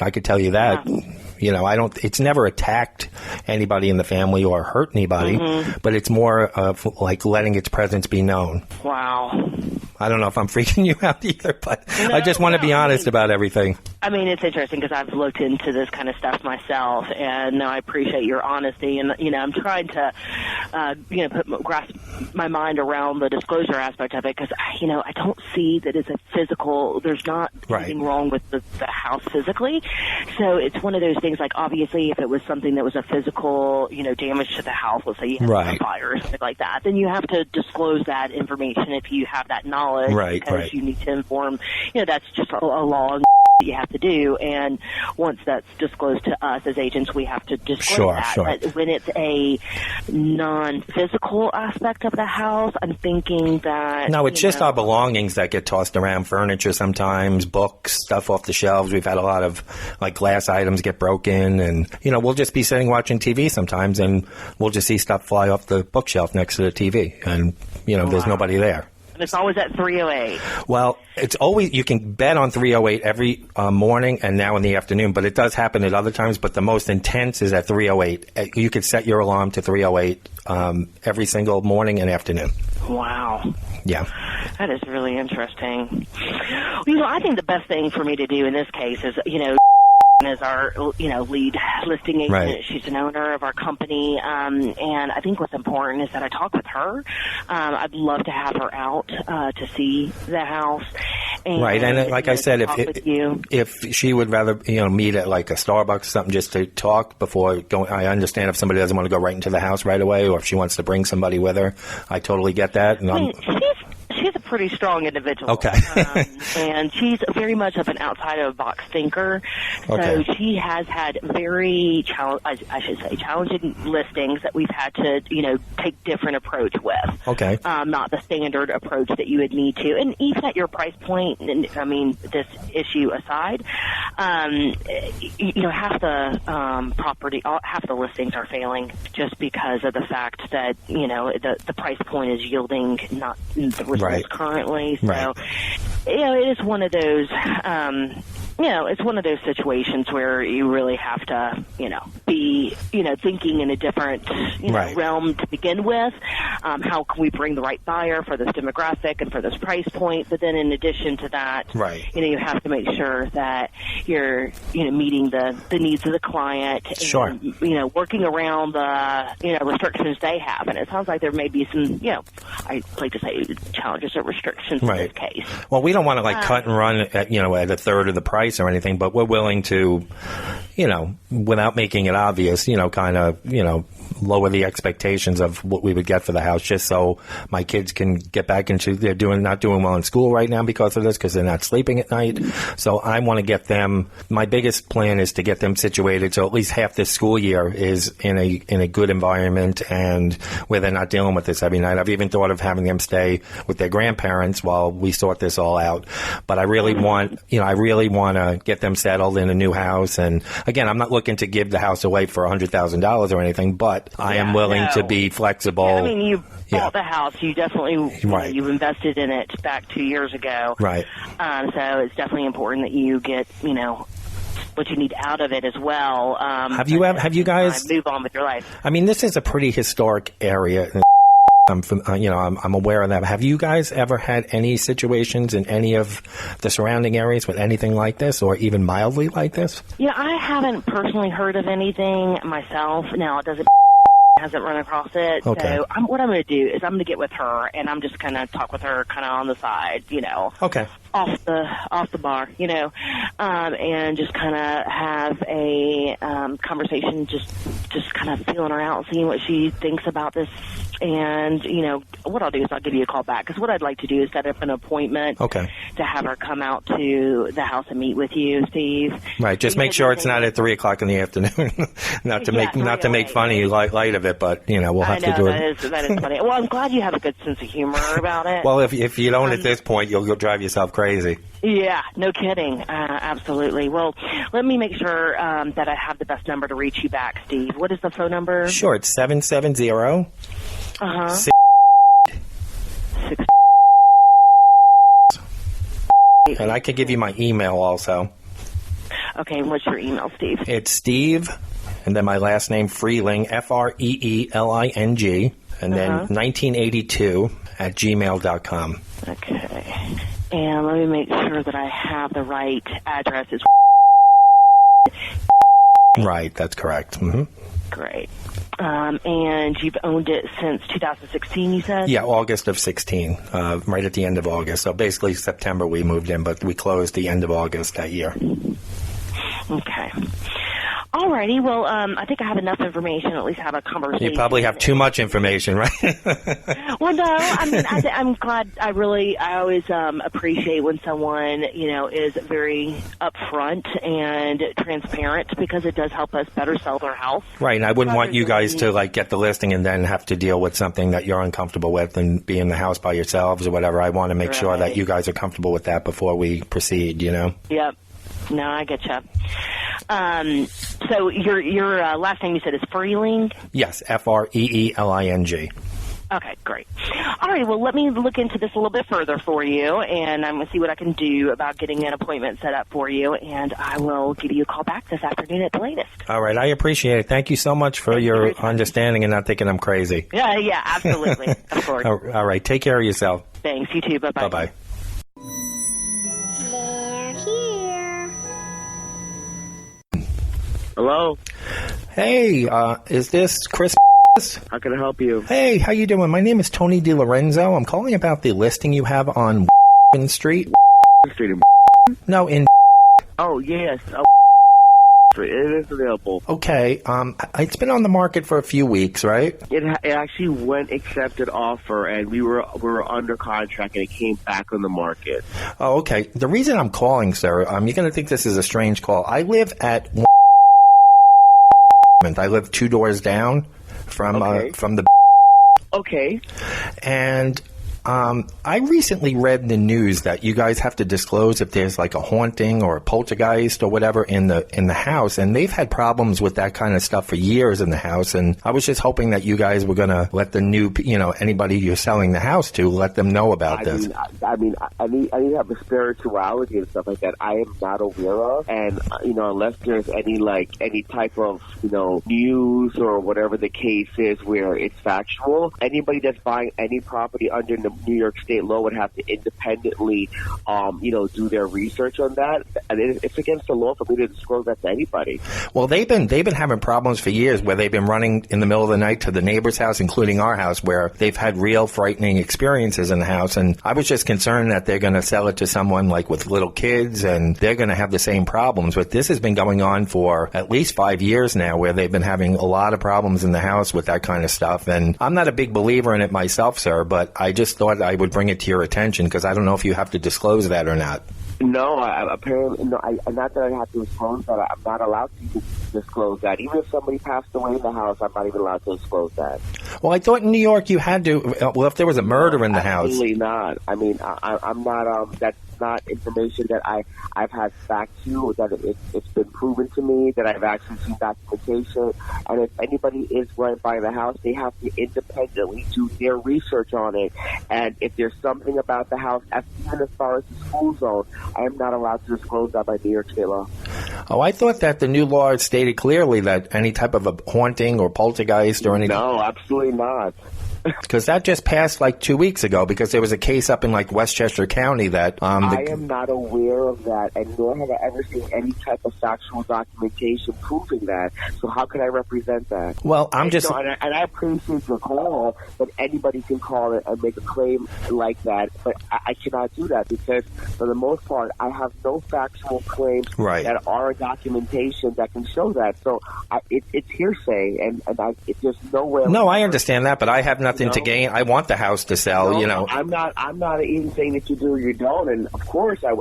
I could tell you that. Yeah. It's never attacked anybody in the family or hurt anybody, but it's more of like letting its presence be known. Wow. I don't know if I'm freaking you out either, but I just want to be honest about everything. I mean, it's interesting because I've looked into this kind of stuff myself, and I appreciate your honesty. And, I'm trying to, grasp my mind around the disclosure aspect of it because, I don't see that it's a physical, there's not anything wrong with the house physically. So it's one of those things, like, obviously, if it was something that was a physical, damage to the house, let's say you had a fire or something like that, then you have to disclose that information if you have that knowledge. Because you need to inform, that's just a law that you have to do, and once that's disclosed to us as agents, we have to disclose that. Sure. But when it's a non-physical aspect of the house, I'm thinking that... No, it's just our belongings that get tossed around, furniture sometimes, books, stuff off the shelves. We've had a lot of, glass items get broken, and, we'll just be sitting watching TV sometimes, and we'll just see stuff fly off the bookshelf next to the TV, and, there's nobody there. And it's always at 3:08. Well, it's always, you can bet on 3:08 every morning and now in the afternoon, but it does happen at other times, but the most intense is at 3:08. You could set your alarm to 3:08 every single morning and afternoon. Wow. Yeah. That is really interesting. I think the best thing for me to do in this case is, is our, lead listing agent. Right. She's an owner of our company, and I think what's important is that I talk with her. I'd love to have her out to see the house. And, right, and like I said, if she would rather meet at like a Starbucks or something just to talk before going, I understand if somebody doesn't want to go right into the house right away, or if she wants to bring somebody with her. I totally get that. And she's a pretty strong individual. Okay. And she's very much of an outside-of-the-box thinker. So she has had very, challenging listings that we've had to, take different approach with. Okay. Not the standard approach that you would need to. And even at your price point, and I mean, this issue aside, half the property, half the listings are failing just because of the fact that, the price point is yielding not the results currently. So, it is one of those, it's one of those situations where you really have to, be, thinking in a different realm to begin with. How can we bring the right buyer for this demographic and for this price point? But then in addition to that, you have to make sure that you're, meeting the needs of the client. Sure. And, working around the, restrictions they have. And it sounds like there may be some, I like to say challenges or restrictions in this case. Well, we don't want to cut and run at, at a third of the price or anything, but we're willing to, without making it obvious, kind of, lower the expectations of what we would get for the house, just so my kids can get back into, they're not doing well in school right now because of this, because they're not sleeping at night. So I want to get them, my biggest plan is to get them situated so at least half this school year is in a good environment and where they're not dealing with this every night. I've even thought of having them stay with their grandparents while we sort this all out. But I really want to get them settled in a new house. And again, I'm not looking to give the house away for $100,000 or anything, but I am willing to be flexible. Yeah, I mean, you bought the house. You definitely, you've invested in it back 2 years ago. Right. So it's definitely important that you get, what you need out of it as well. Have you guys move on with your life? I mean, this is a pretty historic area. I'm aware of that. Have you guys ever had any situations in any of the surrounding areas with anything like this, or even mildly like this? Yeah, I haven't personally heard of anything myself. Now, it doesn't. Hasn't run across it. Okay. So what I'm going to do is I'm going to get with her and I'm just going to talk with her kind of on the side, Okay. Off the bar, and just kind of have a conversation, just kind of feeling her out, seeing what she thinks about this. And, what I'll do is I'll give you a call back, because what I'd like to do is set up an appointment to have her come out to the house and meet with you, Steve. Right. Just make sure it's not at 3:00 in the afternoon. not to make fun of you light of it, but, we'll have to do it. That is funny. Well, I'm glad you have a good sense of humor about it. Well, if you don't at this point, you'll drive yourself crazy. Yeah, no kidding. Absolutely. Well, let me make sure that I have the best number to reach you back, Steve. What is the phone number? Sure, it's 770. And I can give you my email also. Okay, and what's your email, Steve? It's Steve, and then my last name, Freeling, Freeling, and then 1982 at gmail.com. Okay. And let me make sure that I have the right address. It's right, that's correct. Mm-hmm. Great. And you've owned it since 2016, you said? Yeah, August of 16, right at the end of August. So basically September we moved in, but we closed the end of August that year. Okay. All righty. Well, I think I have enough information to at least have a conversation. You probably have too much information, right? Well, no. I mean, I'm glad. I always appreciate when someone, is very upfront and transparent, because it does help us better sell their house. Right, and I wouldn't want you guys to, get the listing and then have to deal with something that you're uncomfortable with and be in the house by yourselves or whatever. I want to make sure that you guys are comfortable with that before we proceed, Yep. No, I get you. So your last name you said is Freeling? Yes, Freeling. Okay, great. All right, well, let me look into this a little bit further for you, and I'm going to see what I can do about getting an appointment set up for you, and I will give you a call back this afternoon at the latest. All right, I appreciate it. Thank you so much for your understanding and not thinking I'm crazy. Yeah, absolutely. Of course. All right, take care of yourself. Thanks, you too. Bye-bye. Bye-bye. Hello? Hey, is this Chris? How can I help you? Hey, how you doing? My name is Tony DiLorenzo. I'm calling about the listing you have on Street. No, in... Oh, yes. It is available. Okay, it's been on the market for a few weeks, right? It actually went accepted offer, and we were under contract, and it came back on the market. Oh, okay. The reason I'm calling, sir, you're going to think this is a strange call. I live at... I live 2 doors down from the... Okay. And I recently read in the news that you guys have to disclose if there's like a haunting or a poltergeist or whatever in the house, and they've had problems with that kind of stuff for years in the house. And I was just hoping that you guys were going to let the new, anybody you're selling the house to, let them know about this. I need to have a spirituality and stuff like that. I am not aware of, and unless there's any type of news or whatever the case is where it's factual, anybody that's buying any property under New York State law would have to independently, do their research on that. And it's against the law for me to disclose that to anybody. Well, they've been having problems for years where they've been running in the middle of the night to the neighbor's house, including our house, where they've had real frightening experiences in the house. And I was just concerned that they're going to sell it to someone like with little kids and they're going to have the same problems. But this has been going on for at least 5 years now, where they've been having a lot of problems in the house with that kind of stuff. And I'm not a big believer in it myself, sir, but I just thought I would bring it to your attention because I don't know if you have to disclose that or not. No, apparently, no. Not that I have to disclose that. I'm not allowed to disclose that. Even if somebody passed away in the house, I'm not even allowed to disclose that. Well, I thought in New York you had to. Well, if there was a murder in the house, absolutely not. I mean, I'm not. That's not information that I've had back to you. That it's been proven to me that I've actually seen documentation. And if anybody is right by the house, they have to independently do their research on it. And if there's something about the house, even as far as the school zone, I am not allowed to disclose that by New York State law. Oh, I thought that the new law stated clearly that any type of a haunting or poltergeist or anything. No, absolutely not. Because that just passed like 2 weeks ago because there was a case up in like Westchester County that... I am not aware of that, and nor have I ever seen any type of factual documentation proving that. So how can I represent that? Well, I'm just... And I appreciate your call, that anybody can call it and make a claim like that, but I cannot do that because, for the most part, I have no factual claims that are documentation that can show that. So it's hearsay, and there's no way... No, I understand that, but I have nothing to gain. I want the house to sell, I'm not even saying that you do or you don't, and of course I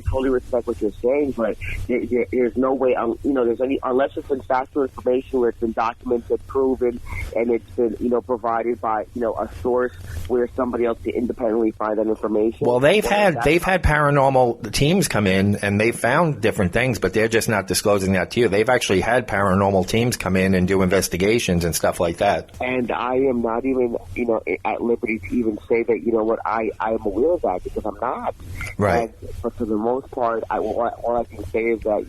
totally respect what you're saying, but there's no way, there's any, unless it's been factual information where it's been documented, proven, and it's been, provided by, a source where somebody else can independently find that information. Well, they've had paranormal teams come in and they found different things, but they're just not disclosing that to you. They've actually had paranormal teams come in and do investigations and stuff like that. And I am not even, at liberty to even say that, I am aware of that because I'm not. Right. But for the most part, all I can say is that,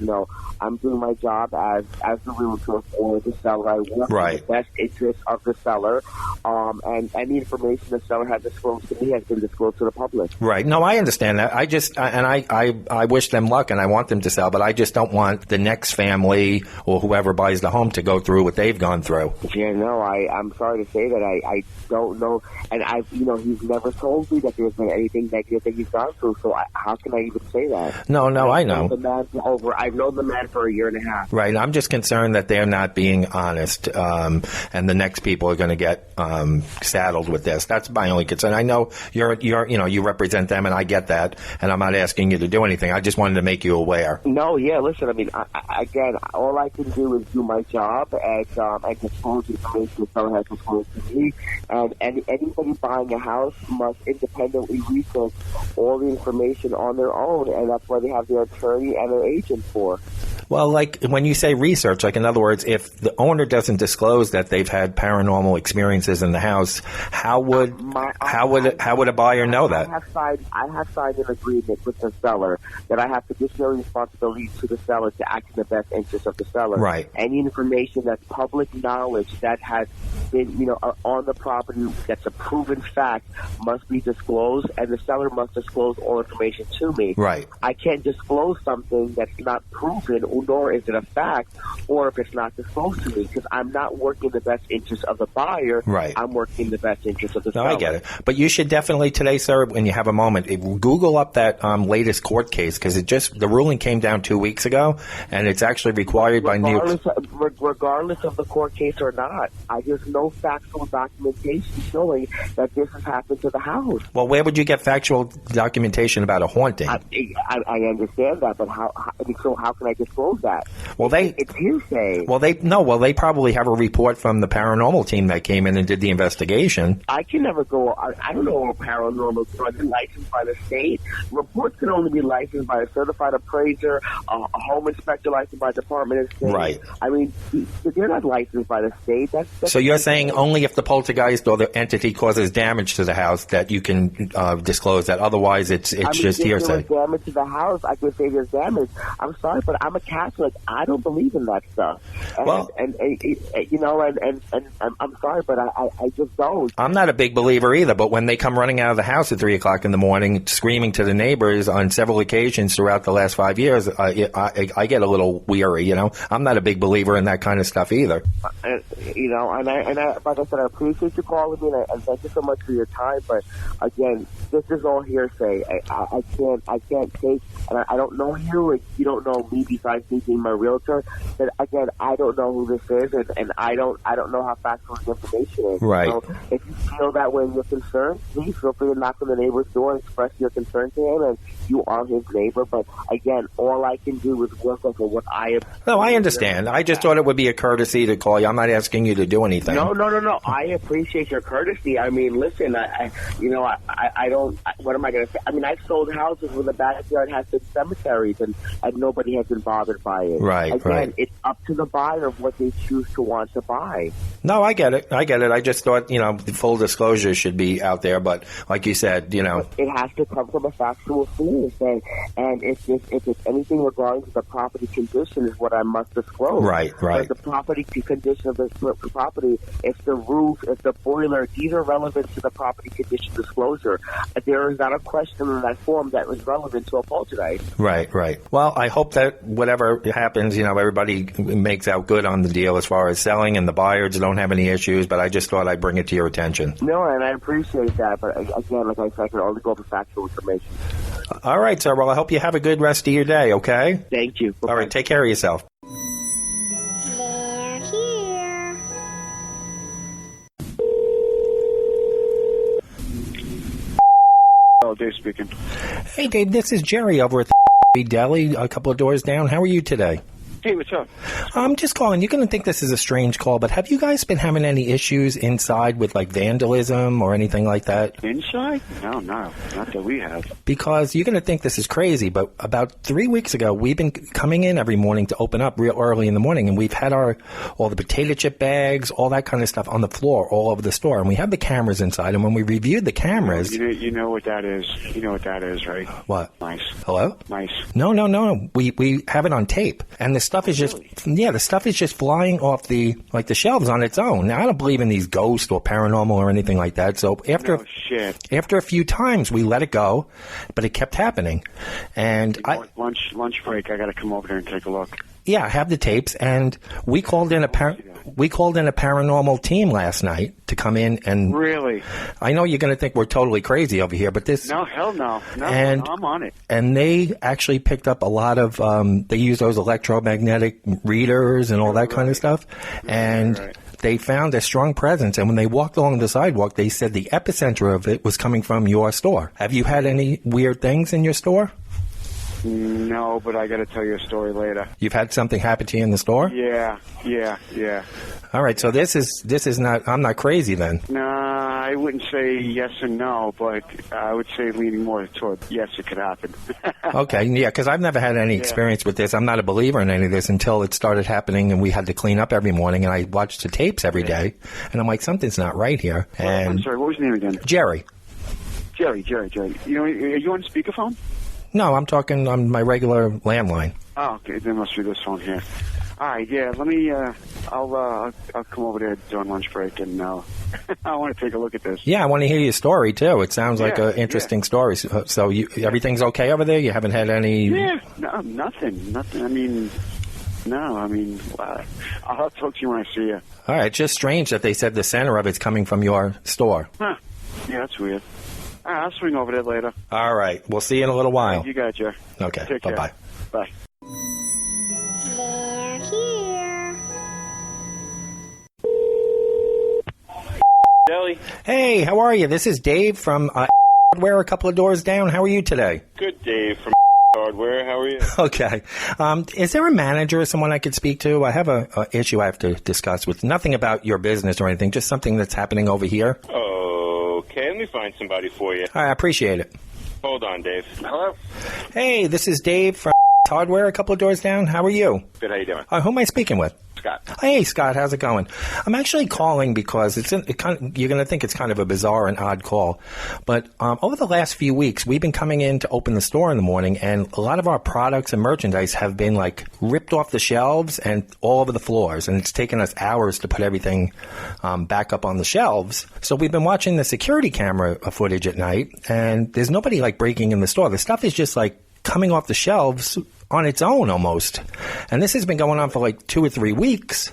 I'm doing my job as the realtor for the seller. I work in the best interest of the seller, and any information the seller has disclosed to me has been disclosed to the public. Right. No, I understand that. I wish them luck and I want them to sell, but I just don't want the next family or whoever buys the home to go through what they've gone through. Yeah, no, I'm sorry to say that I don't know, and he's never told me that there's been anything negative that he's gone through, so how can I even say that? No, I know. I've known the man for a year and a half. Right. I'm just concerned that they're not being honest, and the next people are going to get saddled with this. That's my only concern. I know you represent them, and I get that, and I'm not asking you to do anything. I just wanted to make you aware. No, yeah, listen, I mean, again, all I can do is do my job and disclose information the seller has disclosed to me, and anybody buying a house must independently research all the information on their own, and that's why they have their attorney and their agent for. Well, like when you say research, like in other words, if the owner doesn't disclose that they've had paranormal experiences in the house, how would a buyer know that? I have signed an agreement with the seller that I have fiduciary responsibility to the seller to act in the best interest of the seller. Right. Any information that's public knowledge that has been, on the property that's a proven fact must be disclosed, and the seller must disclose all information to me. Right. I can't disclose something that's not proven, nor is it a fact, or if it's not disclosed to me, because I'm not working in the best interest of the buyer. Right. I'm working in the best interest of the seller. I get it. But you should definitely today, sir, when you have a moment, Google up that latest court case, because the ruling came down 2 weeks ago, and it's actually required by New York. Regardless of the court case or not, there's no factual documentation showing that this has happened to the house. Well, where would you get factual documentation about a haunting? I understand that, but how can I disclose that? Well, it's hearsay. Well, they probably have a report from the paranormal team that came in and did the investigation. I can never go. I don't know a paranormal drug licensed by the state. Reports can only be licensed by a certified appraiser, a home inspector licensed by the Department of State. Right. I mean, they're not licensed by the state. So you're saying only if the poltergeist or the entity causes damage to the house that you can disclose that. Otherwise, it's just hearsay. If there was damage to the house, I could say there's damage. I'm sorry, but I'm a passion. Like, I don't believe in that stuff. And I'm sorry, but I just don't. I'm not a big believer either, but when they come running out of the house at 3 o'clock in the morning, screaming to the neighbors on several occasions throughout the last 5 years, I get a little weary, you know. I'm not a big believer in that kind of stuff either. You know, and I like I said, I appreciate you calling me, and thank you so much for your time. But again, this is all hearsay. I can't take, and I don't know you, and you don't know me besides me being my realtor. But again, I don't know who this is, and I don't know how factual the information is. Right. So if you feel that way and you're concerned, please feel free to knock on the neighbor's door and express your concern to him, and you are his neighbor. But again, all I can do is work off of what I have. No, I understand. I just thought it would be a courtesy to call you. I'm not asking you to do anything. No. I appreciate your courtesy. I mean, listen, I don't. What am I going to say? I mean, I've sold houses where the backyard has been cemeteries, and nobody has been bothered by it. Right. Again, it's up to the buyer of what they choose to want to buy. No, I get it. I just thought, the full disclosure should be out there. But like you said, it has to come from a factual source, and if it's anything regarding to the property condition is what I must disclose. Right. But the property condition of the property, if the roof, if the boiler, these are relevant to the property condition disclosure. There is not a question in that form that was relevant to a poltergeist. Right. Well, I hope that whatever happens, everybody makes out good on the deal as far as selling, and the buyers don't have any issues. But I just thought I'd bring it to your attention. No, and I appreciate that. But again, like I said, I can only go for factual information. All right, sir. Well, I hope you have a good rest of your day, okay? Thank you. Bye-bye. All right, take care of yourself. They're here. Oh, Dave speaking. Hey, Dave, this is Jerry over at the Deli, a couple of doors down. How are you today? Hey, what's up? I'm just calling. You're going to think this is a strange call, but have you guys been having any issues inside with, vandalism or anything like that? Inside? No, not that we have. Because you're going to think this is crazy, but about 3 weeks ago, we've been coming in every morning to open up real early in the morning, and we've had all the potato chip bags, all that kind of stuff on the floor all over the store, and we have the cameras inside, and when we reviewed the cameras... You know what that is. You know what that is, right? What? Mice. Hello? Mice. No. We have it on tape, and the stuff is the stuff is just flying off the shelves on its own. Now, I don't believe in these ghosts or paranormal or anything like that. So after a few times, we let it go, but it kept happening. And lunch break. I got to come over there and take a look. Yeah, I have the tapes, and we called in a paranormal team last night to come in and... Really? I know you're going to think we're totally crazy over here, but this... No, hell no. And I'm on it. And they actually picked up a lot of... they use those electromagnetic readers and all that kind of stuff, and... They found a strong presence, and when they walked along the sidewalk, they said the epicenter of it was coming from your store. Have you had any weird things in your store? No, but I got to tell you a story later. You've had something happen to you in the store? Yeah. All right, so this is not... I'm not crazy then. No, I wouldn't say yes and no, but I would say leaning more toward yes, it could happen. Okay, yeah, because I've never had any experience with this. I'm not a believer in any of this until it started happening, and we had to clean up every morning, and I watched the tapes every day, and I'm like, something's not right here. And I'm sorry, what was your name again? Jerry. Jerry. Are you on speakerphone? No, I'm talking on my regular landline. Oh, okay. There must be this phone here. All right, yeah. Let me. I'll come over there during lunch break, and I want to take a look at this. Yeah, I want to hear your story too. It sounds like an interesting story. So everything's okay over there? You haven't had any? Yeah, no, nothing. I mean, no. I mean, I'll talk to you when I see you. All right. It's just strange that they said the center of it's coming from your store. Huh. Yeah, that's weird. All right, I'll swing over there later. All right. We'll see you in a little while. You got you. Okay. Take care. Bye-bye. Bye. They're here. Deli. Hey, how are you? This is Dave from Hardware, a couple of doors down. How are you today? Good, Dave from Hardware. How are you? Okay. Is there a manager or someone I could speak to? I have an issue I have to discuss with nothing about your business or anything, just something that's happening over here. Okay, let me find somebody for you. I appreciate it. Hold on, Dave. Hello? Hey, this is Dave from Hardware, a couple of doors down. How are you? Good, how you doing? Who am I speaking with? Scott. Hey, Scott, how's it going? I'm actually calling because you're going to think it's kind of a bizarre and odd call. But over the last few weeks, we've been coming in to open the store in the morning, and a lot of our products and merchandise have been, like, ripped off the shelves and all over the floors. And it's taken us hours to put everything back up on the shelves. So we've been watching the security camera footage at night, and there's nobody, like, breaking in the store. The stuff is just, like, coming off the shelves on its own almost. And this has been going on for like 2 or 3 weeks.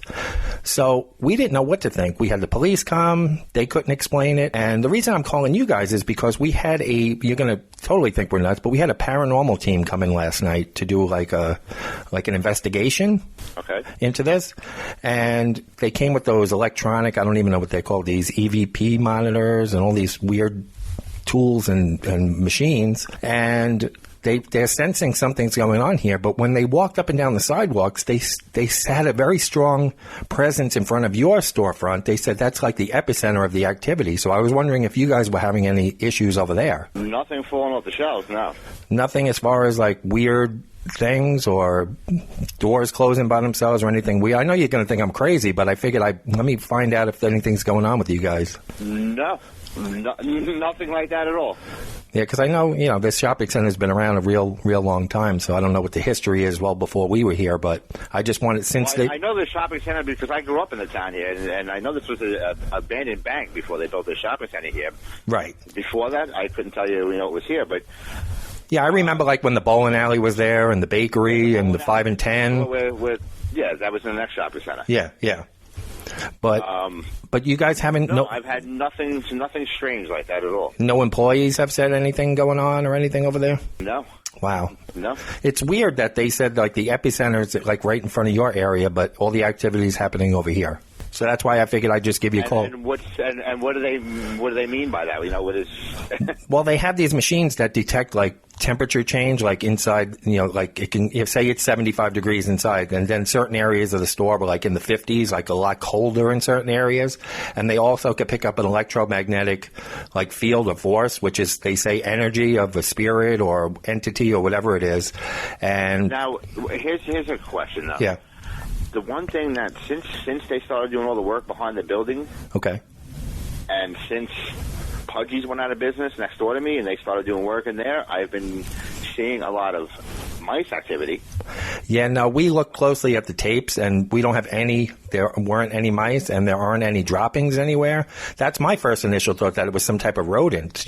So we didn't know what to think. We had the police come. They couldn't explain it. And the reason I'm calling you guys is because we had you're going to totally think we're nuts, but we had a paranormal team come in last night to do like an investigation into this. And they came with those electronic, I don't even know what they're called, these EVP monitors and all these weird tools and machines. And they're sensing something's going on here, but when they walked up and down the sidewalks, they had a very strong presence in front of your storefront. They said that's like the epicenter of the activity. So I was wondering if you guys were having any issues over there. Nothing falling off the shelves, no. Nothing as far as like weird things or doors closing by themselves or anything weird. I know you're going to think I'm crazy, but I figured let me find out if anything's going on with you guys. No, nothing like that at all. Yeah, because I know, this shopping center has been around a real long time, so I don't know what the history is well before we were here, but I just wanted, I know the shopping center because I grew up in the town here, and I know this was an abandoned bank before they built the shopping center here. Right. Before that, I couldn't tell you, it was here, but... Yeah, I remember like when the bowling alley was there and the bakery and the 5 and 10. Yeah, that was in the next shopping center. Yeah. But you guys haven't... No, I've had nothing strange like that at all. No employees have said anything going on or anything over there? No. Wow. No. It's weird that they said like the epicenter is like right in front of your area, but all the activity is happening over here. So that's why I figured I'd just give you a call. And what do they mean by that? What is? Well, they have these machines that detect like temperature change, like inside. Like it can say it's 75 degrees inside, and then certain areas of the store were like in the 50s, like a lot colder in certain areas. And they also could pick up an electromagnetic like field of force, which is they say energy of a spirit or entity or whatever it is. And now here's a question though. Yeah. The one thing that since they started doing all the work behind the building, okay, and since Pudgy's went out of business next door to me and they started doing work in there, I've been seeing a lot of mice activity. Yeah, no, we looked closely at the tapes, and we don't have any. There weren't any mice, and there aren't any droppings anywhere. That's my first initial thought, that it was some type of rodent,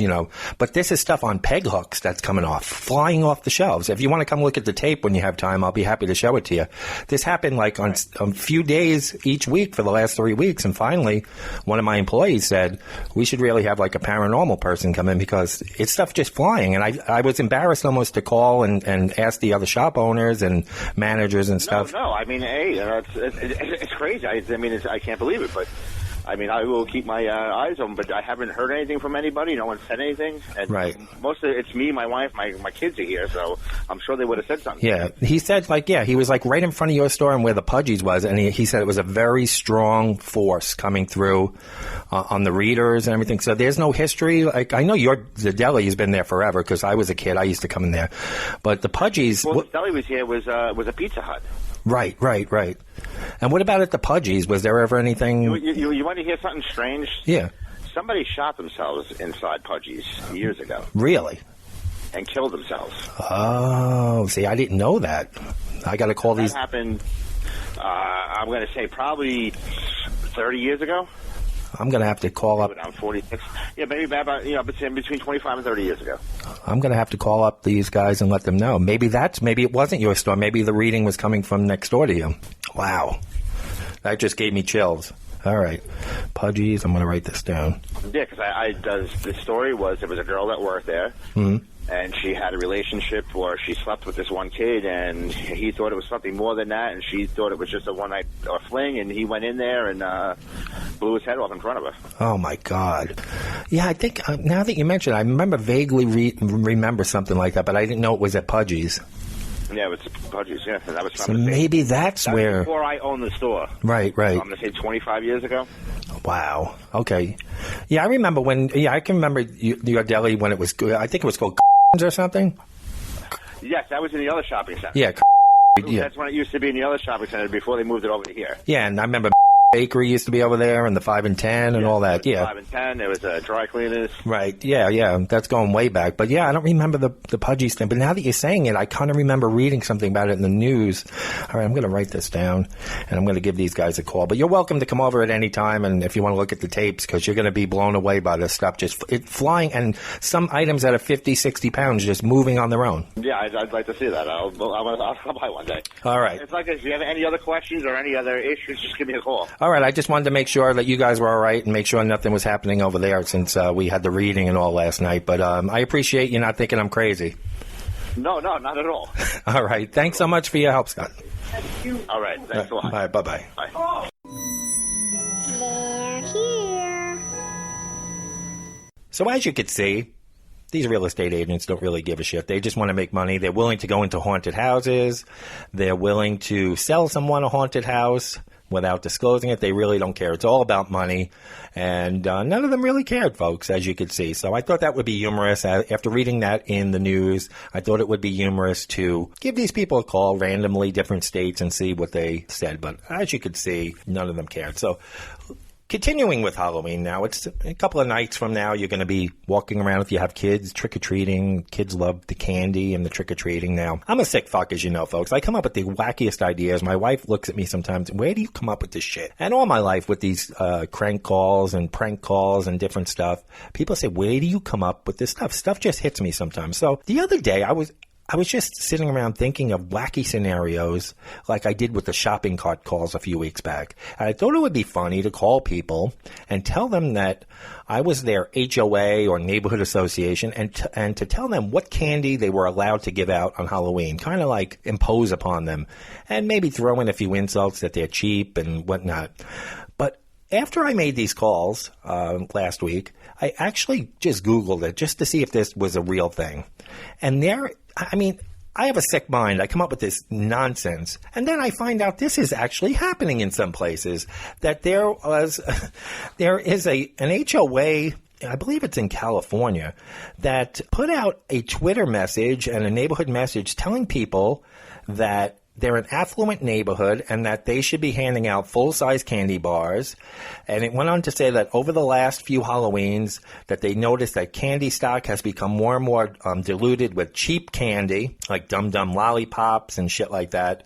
But this is stuff on peg hooks that's coming off, flying off the shelves. If you want to come look at the tape when you have time, I'll be happy to show it to you. This happened like on a few days each week for the last 3 weeks, and finally, one of my employees said, we should really have like a paranormal person come in because it's stuff just flying. And I was embarrassed almost to call and ask the other shop owners and managers and stuff. No, I mean, hey, it's crazy. I can't believe it, but I will keep my eyes open, but I haven't heard anything from anybody. No one said anything. And right. Most of it's me, my wife, my kids are here, so I'm sure they would have said something. Yeah. He said, he was like right in front of your store and where the Pudgy's was, and he said it was a very strong force coming through on the readers and everything. So there's no history. Like, I know the deli has been there forever because I was a kid. I used to come in there. But the Pudgy's... Well, the deli was here was a Pizza Hut. Right. And what about at the Pudgy's? Was there ever anything... You want to hear something strange? Yeah. Somebody shot themselves inside Pudgy's years ago. Really? And killed themselves. Oh, see, I didn't know that. I got to call these... That happened, I'm going to say probably 30 years ago. I'm going to have to call up... I'm 46. Yeah, maybe about, between 25 and 30 years ago. I'm going to have to call up these guys and let them know. Maybe it wasn't your store. Maybe the reading was coming from next door to you. Wow. That just gave me chills. All right. Pudgy's, I'm going to write this down. Yeah, because the story was there was a girl that worked there. Mm-hmm. And she had a relationship where she slept with this one kid, and he thought it was something more than that, and she thought it was just a one-night fling, and he went in there and blew his head off in front of her. Oh, my God. Yeah, I think, now that you mention it, I remember vaguely remember something like that, but I didn't know it was at Pudgy's. Yeah, it was Pudgy's, yeah. And that was so maybe that's where... before I owned the store. Right. So I'm going to say 25 years ago. Wow. Okay. Yeah, I remember I can remember your deli when it was good. I think it was called or something. Yes, that was in the other shopping center. Yeah, Yeah. That's when it used to be in the other shopping center before they moved it over to here. Yeah, and I remember Bakery used to be over there, and the 5 and 10 and all that. Yeah. 5 and 10. There was dry cleaners. Right. Yeah. That's going way back. But yeah, I don't remember the Pudgies thing. But now that you're saying it, I kind of remember reading something about it in the news. All right, I'm going to write this down, and I'm going to give these guys a call. But you're welcome to come over at any time, and if you want to look at the tapes, because you're going to be blown away by this stuff. Just flying, and some items that are 50, 60 pounds just moving on their own. Yeah, I'd like to see that. I'll buy one day. All right. It's like if you have any other questions or any other issues, just give me a call. All right, I just wanted to make sure that you guys were all right and make sure nothing was happening over there since we had the reading and all last night. But I appreciate you not thinking I'm crazy. No, not at all. All right, thanks so much for your help, Scott. All right, thanks a lot. All right, bye-bye. Bye. They're here. So as you could see, these real estate agents don't really give a shit. They just want to make money. They're willing to go into haunted houses. They're willing to sell someone a haunted house without disclosing it. They really don't care. It's all about money. And none of them really cared, folks, as you could see. So I thought that would be humorous. After reading that in the news, I thought it would be humorous to give these people a call randomly, different states, and see what they said. But as you could see, none of them cared. So continuing with Halloween now, it's a couple of nights from now, you're going to be walking around if you have kids, trick-or-treating. Kids love the candy and the trick-or-treating now. I'm a sick fuck, as you know, folks. I come up with the wackiest ideas. My wife looks at me sometimes, where do you come up with this shit? And all my life with these crank calls and prank calls and different stuff, people say, where do you come up with this stuff? Stuff just hits me sometimes. So the other day, I was just sitting around thinking of wacky scenarios like I did with the shopping cart calls a few weeks back. And I thought it would be funny to call people and tell them that I was their HOA or neighborhood association and to tell them what candy they were allowed to give out on Halloween, kind of like impose upon them and maybe throw in a few insults that they're cheap and whatnot. But after I made these calls last week, I actually just Googled it just to see if this was a real thing. And I have a sick mind. I come up with this nonsense. And then I find out this is actually happening in some places, that there is an HOA, I believe it's in California, that put out a Twitter message and a neighborhood message telling people that they're an affluent neighborhood and that they should be handing out full-size candy bars. And it went on to say that over the last few Halloweens that they noticed that candy stock has become more and more diluted with cheap candy, like Dum Dum lollipops and shit like that.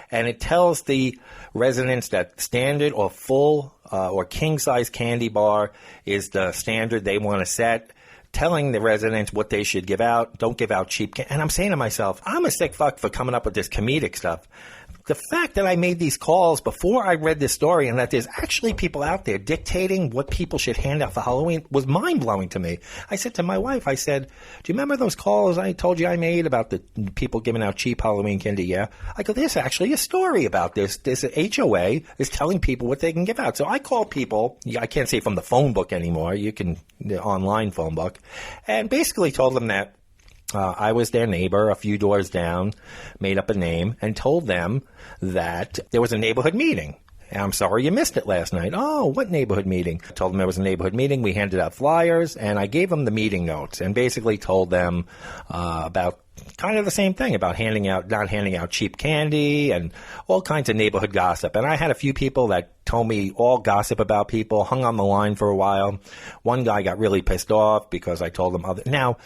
And it tells the residents that standard or full or king-size candy bar is the standard they want to set, telling the residents what they should give out. Don't give out cheap candy. And I'm saying to myself, I'm a sick fuck for coming up with this comedic stuff. The fact that I made these calls before I read this story and that there's actually people out there dictating what people should hand out for Halloween was mind-blowing to me. I said to my wife, I said, do you remember those calls I told you I made about the people giving out cheap Halloween candy? Yeah. I go, there's actually a story about this. This HOA is telling people what they can give out. So I call people, I can't say from the phone book anymore, you can, the online phone book, and basically told them that I was their neighbor a few doors down, made up a name, and told them that there was a neighborhood meeting. I'm sorry you missed it last night. Oh, what neighborhood meeting? I told them there was a neighborhood meeting. We handed out flyers, and I gave them the meeting notes and basically told them about kind of the same thing, about not handing out cheap candy and all kinds of neighborhood gossip. And I had a few people that told me all gossip about people, hung on the line for a while. One guy got really pissed off because I told him Now,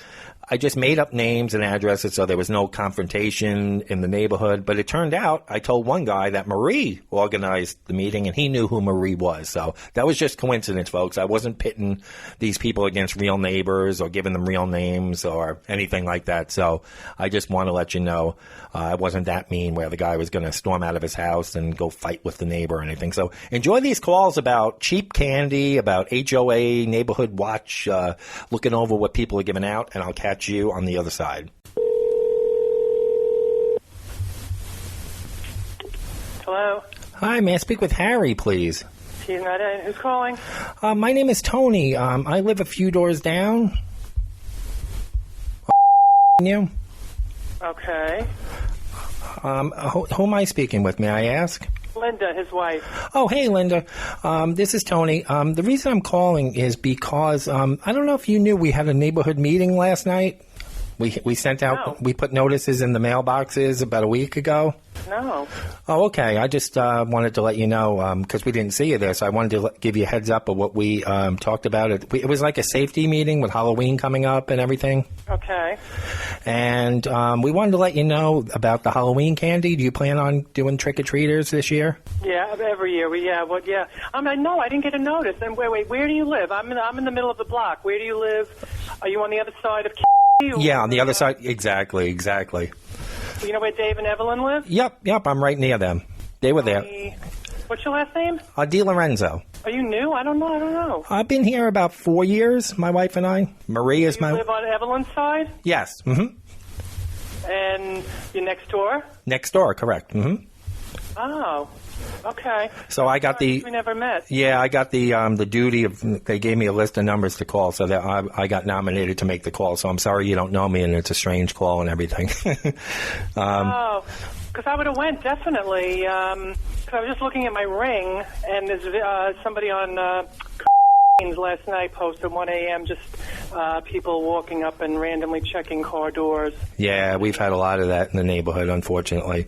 I just made up names and addresses so there was no confrontation in the neighborhood. But it turned out I told one guy that Marie organized the meeting and he knew who Marie was. So that was just coincidence, folks. I wasn't pitting these people against real neighbors or giving them real names or anything like that. So I just want to let you know I wasn't that mean where the guy was going to storm out of his house and go fight with the neighbor or anything. So enjoy these calls about cheap candy, about HOA, neighborhood watch, looking over what people are giving out, and I'll catch you on the other side. Hello? Hi, may I speak with Harry, please? He's not in. Who's calling? My name is Tony. I live a few doors down. You? Okay. Who am I speaking with, may I ask? Linda, his wife. Oh, hey, Linda. This is Tony. The reason I'm calling is because I don't know if you knew we had a neighborhood meeting last night We sent out, we put notices in the mailboxes about a week ago. No. Oh, okay. I just wanted to let you know, because we didn't see you there, so I wanted to give you a heads up of what we talked about. It was like a safety meeting with Halloween coming up and everything. Okay. And we wanted to let you know about the Halloween candy. Do you plan on doing trick-or-treaters this year? Yeah, every year. Yeah. No, I didn't get a notice. And wait, where do you live? I'm in the middle of the block. Where do you live? Are you on the other side of Yeah, on the other side. Exactly. You know where Dave and Evelyn live? Yep, I'm right near them. They were there. What's your last name? Di Lorenzo. Are you new? I don't know. I've been here about 4 years, my wife and I. Marie is You live on Evelyn's side? Yes. Mm-hmm. And you're next door? Next door, correct. Mm-hmm. Oh, okay. So I got We never met. Yeah, I got the duty of. They gave me a list of numbers to call, so that I got nominated to make the call. So I'm sorry you don't know me, and it's a strange call and everything. Because I would have went definitely. Because I was just looking at my ring, and there's somebody on last night posted 1 a.m. just people walking up and randomly checking car doors. Yeah, we've had a lot of that in the neighborhood, unfortunately.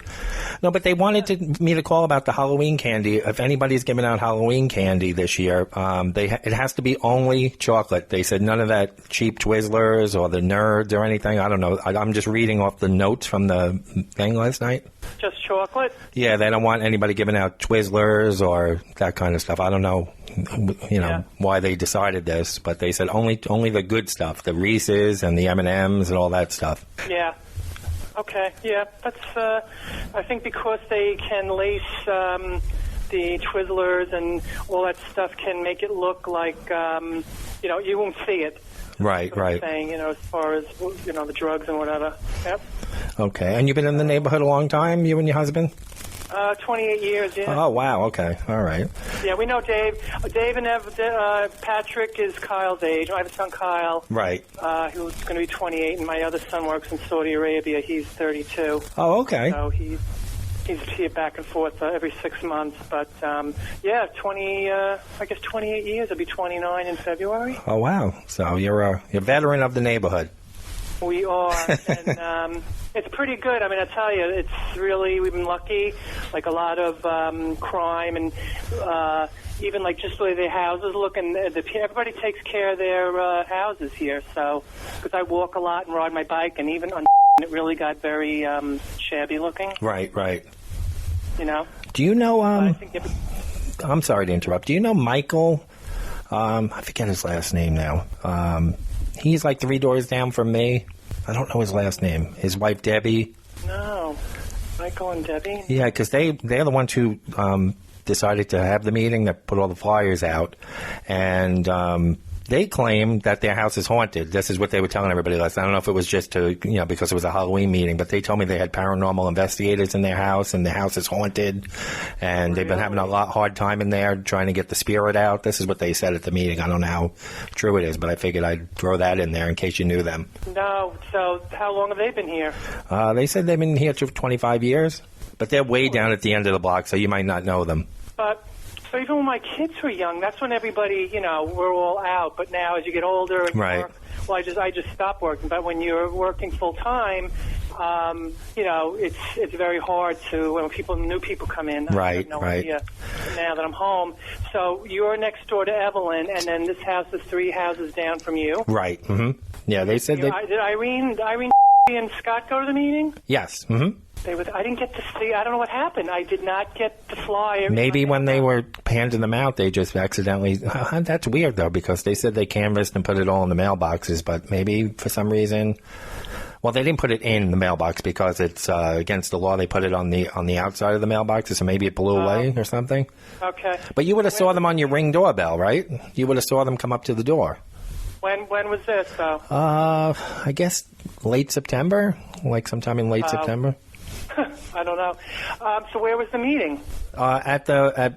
No, but they wanted me to call about the Halloween candy. If anybody's giving out Halloween candy this year, it has to be only chocolate. They said none of that cheap Twizzlers or the Nerds or anything. I don't know. I'm just reading off the notes from the thing last night. Just chocolate? Yeah, they don't want anybody giving out Twizzlers or that kind of stuff. I don't know, why they decided this, but they said only the good stuff, the Reese's and the M&Ms and all that stuff. Yeah. Okay. Yeah. That's. I think because they can lace the Twizzlers and all that stuff can make it look like you won't see it. Right. Saying as far as the drugs and whatever. Yep. Okay. And you've been in the neighborhood a long time, you and your husband? 28 years, yeah. Oh, wow. Okay. All right. Yeah, we know Dave. Dave and Patrick is Kyle's age. I have a son, Kyle. Right. Who's going to be 28, and my other son works in Saudi Arabia. He's 32. Oh, okay. So he's here back and forth every 6 months. But, 28 years. I'll be 29 in February. Oh, wow. So you're a veteran of the neighborhood. We are, and it's pretty good. I mean, I tell you, it's really, we've been lucky. Like a lot of crime and even like just the way their houses look, and everybody takes care of their houses here. So, because I walk a lot and ride my bike, and even on it really got very shabby looking. Right. Do you know? I'm sorry to interrupt. Do you know Michael? I forget his last name now. He's like 3 doors down from me. I don't know his last name. His wife, Debbie. No. Michael and Debbie? Yeah, because they're the ones who decided to have the meeting that put all the flyers out. And they claim that their house is haunted. This is what they were telling everybody last night. I don't know if it was just because it was a Halloween meeting, but they told me they had paranormal investigators in their house, and the house is haunted, and they've been having a hard time in there trying to get the spirit out. This is what they said at the meeting. I don't know how true it is, but I figured I'd throw that in there in case you knew them. No. So how long have they been here? They said they've been here for 25 years, but they're way down at the end of the block, so you might not know them. So even when my kids were young, that's when everybody, we're all out. But now as you get older and right. work, well, I just stopped working. But when you're working full time, it's very hard to when new people come in. I have no idea now that I'm home. So you're next door to Evelyn, and then this house is 3 houses down from you. Right. Mm-hmm. Yeah, they said Did Irene and Scott go to the meeting? Yes. Mm-hmm. I didn't get to see. I don't know what happened. I did not get the flyer. Maybe when they were handing them out, they just accidentally. That's weird though, because they said they canvassed and put it all in the mailboxes, but maybe for some reason. Well, they didn't put it in the mailbox because it's against the law. They put it on the outside of the mailboxes, so maybe it blew away or something. Okay. But you would have saw them on your Ring doorbell, right? You would have saw them come up to the door. When was this, though? I guess late September, like sometime in late September. I don't know. So where was the meeting? At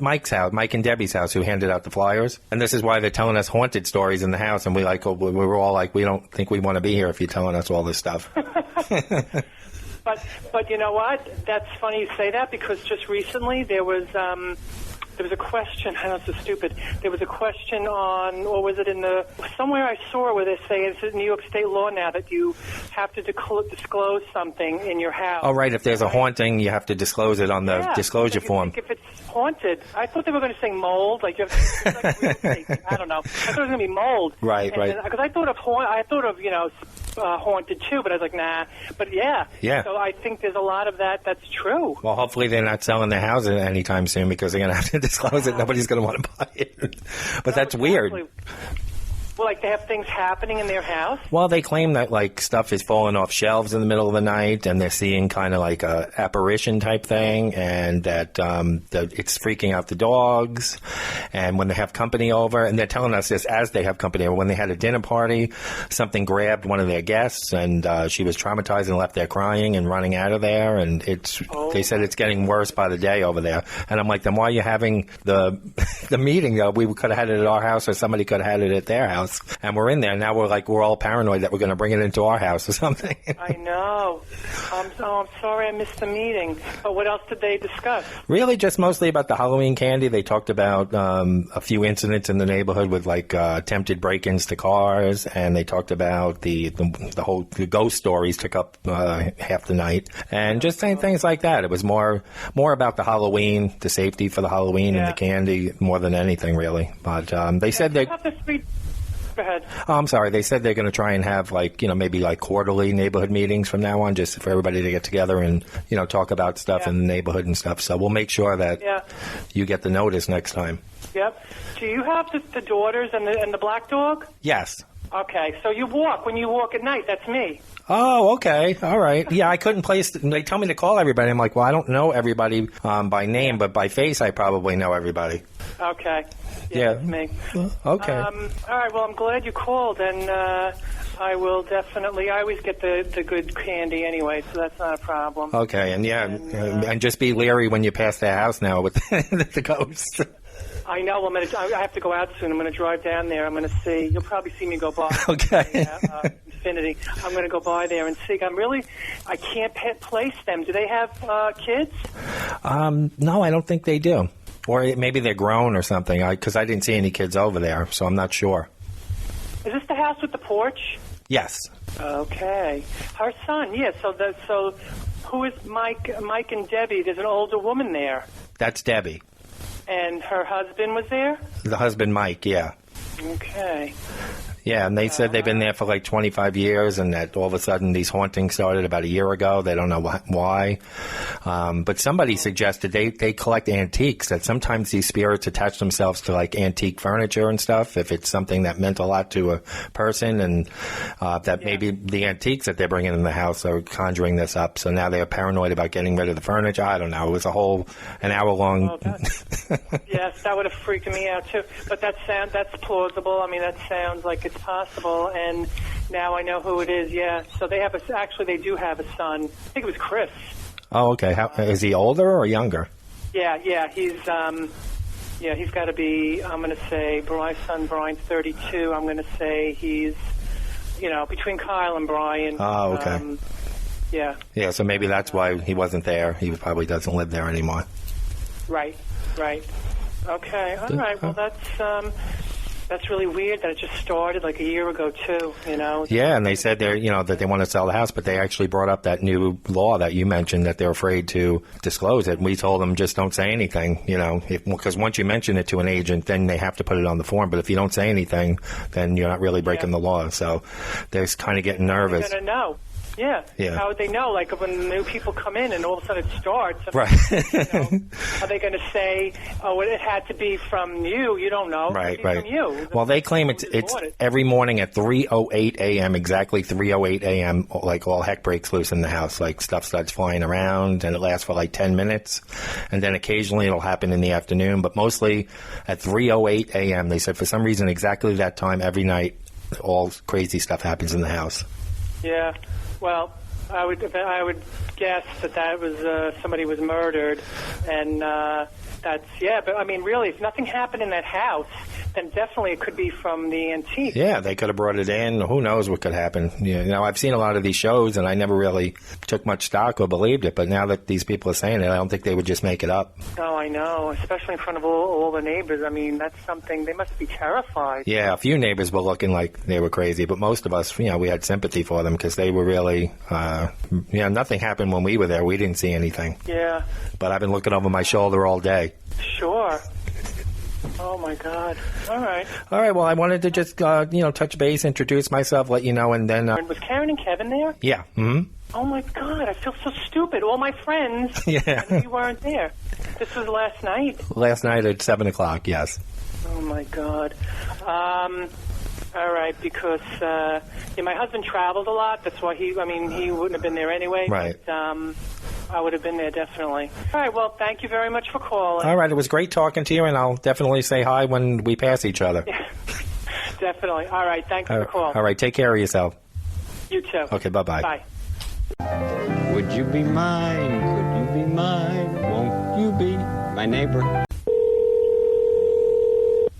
Mike's house, Mike and Debbie's house, who handed out the flyers. And this is why they're telling us haunted stories in the house. And we were all like, we don't think we want to be here if you're telling us all this stuff. But you know what? That's funny you say that, because just recently there was there was a question. I know it's so stupid. There was a question on, or was it in the somewhere I saw where they say it's in New York State law now that you have to disclose something in your house. Oh, right. If there's a haunting, you have to disclose it on the disclosure form. If it's haunted, I thought they were going to say mold. Like you have to, like real estate. I don't know. I thought it was going to be mold. Right. Because I thought of haunted too, but I was like, nah. But yeah. So I think there's a lot of that that's true. Well, hopefully they're not selling their house anytime soon because they're going to have to disclose it. Nobody's going to want to buy it. But that's weird. Well, like they have things happening in their house? Well, they claim that like stuff is falling off shelves in the middle of the night, and they're seeing kind of like a apparition type thing, and that it's freaking out the dogs. And when they have company over, and they're telling us this as they have company over, when they had a dinner party, something grabbed one of their guests, and she was traumatized and left there crying and running out of there. And they said it's getting worse by the day over there. And I'm like, then why are you having the meeting? We could have had it at our house, or somebody could have had it at their house. And we're in there now. We're all paranoid that we're going to bring it into our house or something. I know. I'm sorry I missed the meeting. But what else did they discuss? Really, just mostly about the Halloween candy. They talked about a few incidents in the neighborhood with like attempted break-ins to cars, and they talked about the ghost stories took up half the night, and just saying things like that. It was more about the Halloween, the safety for the Halloween and the candy more than anything, really. But they said they. Go ahead. Oh, I'm sorry. They said they're going to try and have maybe quarterly neighborhood meetings from now on, just for everybody to get together and talk about stuff in the neighborhood and stuff. So we'll make sure that you get the notice next time. Yep. Do you have the daughters and the black dog? Yes. Okay. So when you walk at night, that's me. Oh, okay. All right. Yeah, I couldn't place. They tell me to call everybody. I'm like, well, I don't know everybody by name, but by face, I probably know everybody. Okay. Yeah. That's me. Okay. All right. Well, I'm glad you called, and I will definitely. I always get the good candy anyway, so that's not a problem. Okay. And just be leery when you pass their house now with the ghosts. I know. I have to go out soon. I'm going to drive down there. I'm going to see. You'll probably see me go by. Okay. Infinity. I'm going to go by there and see. I can't place them. Do they have kids? No, I don't think they do. Or maybe they're grown or something. Because I didn't see any kids over there, so I'm not sure. Is this the house with the porch? Yes. Okay. Her son. Yeah. So who is Mike and Debbie? There's an older woman there. That's Debbie. And her husband was there? The husband, Mike, yeah. Okay. Yeah, and they said they've been there for 25 years, and that all of a sudden these hauntings started about a year ago. They don't know why. But somebody suggested they collect antiques, that sometimes these spirits attach themselves to antique furniture and stuff, if it's something that meant a lot to a person, and that maybe the antiques that they're bringing in the house are conjuring this up. So now they're paranoid about getting rid of the furniture. I don't know. It was an hour-long... Yes, that would have freaked me out, too. But that's plausible. I mean, that sounds like it's possible, and now I know who it is. Yeah, so they do have a son. I think it was Chris. Oh, okay. Is he older or younger? Yeah. He's got to be. I'm going to say my son Brian's 32. I'm going to say he's, between Kyle and Brian. Oh, okay. Yeah. Yeah. So maybe that's why he wasn't there. He probably doesn't live there anymore. Right. Okay. All right. Well, that's really weird that it just started a year ago too. Yeah, and they said that they want to sell the house, but they actually brought up that new law that you mentioned that they're afraid to disclose it. And we told them just don't say anything. Because once you mention it to an agent, then they have to put it on the form. But if you don't say anything, then you're not really breaking the law. So they're kind of getting nervous. They're gonna know. Yeah. How would they know? When new people come in and all of a sudden it starts. Right. Are they going to say, "Oh, it had to be from you"? You don't know. Right. From you. Well, they claim it's every morning at 3:08 a.m. Exactly 3:08 a.m. All heck breaks loose in the house. Stuff starts flying around, and it lasts for 10 minutes, and then occasionally it'll happen in the afternoon, but mostly at 3:08 a.m. They said for some reason exactly that time every night, all crazy stuff happens in the house. Yeah. Well, I would guess that was somebody was murdered, and but I mean, really, if nothing happened in that house, then definitely it could be from the antique. Yeah, they could have brought it in. Who knows what could happen? You know, I've seen a lot of these shows, and I never really took much stock or believed it. But now that these people are saying it, I don't think they would just make it up. Oh, I know, especially in front of all the neighbors. I mean, that's something, they must be terrified. Yeah, a few neighbors were looking like they were crazy, but most of us, you know, we had sympathy for them because they were really, nothing happened when we were there. We didn't see anything. Yeah. But I've been looking over my shoulder all day. Sure. Oh, my God. All right. All right, well, I wanted to just, touch base, introduce myself, let you know, and then... Was Karen and Kevin there? Yeah. Mm-hmm. Oh, my God, I feel so stupid. All my friends, yeah. and you weren't there. This was last night? Last night at 7 o'clock, yes. Oh, my God. All right, because my husband traveled a lot. That's why he wouldn't have been there anyway. Right. But, I would have been there, definitely. All right, well, thank you very much for calling. All right, it was great talking to you, and I'll definitely say hi when we pass each other. Yeah, definitely. All right, thanks for the call. All right, take care of yourself. You too. Okay, bye-bye. Bye. Would you be mine? Could you be mine? Won't you be my neighbor?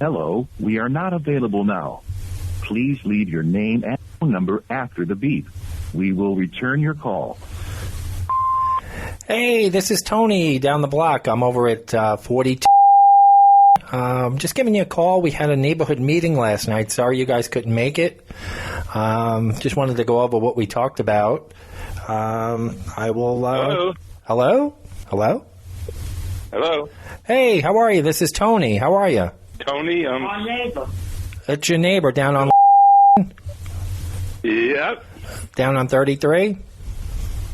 Hello, we are not available now. Please leave your name and phone number after the beep. We will return your call. Hey, this is Tony down the block. I'm over at 42. Just giving you a call. We had a neighborhood meeting last night. Sorry you guys couldn't make it. Just wanted to go over what we talked about. I will... Hello? Hello? Hello? Hello? Hey, how are you? This is Tony. How are you? Tony, Our neighbor. It's your neighbor down on... Yep. Down on 33?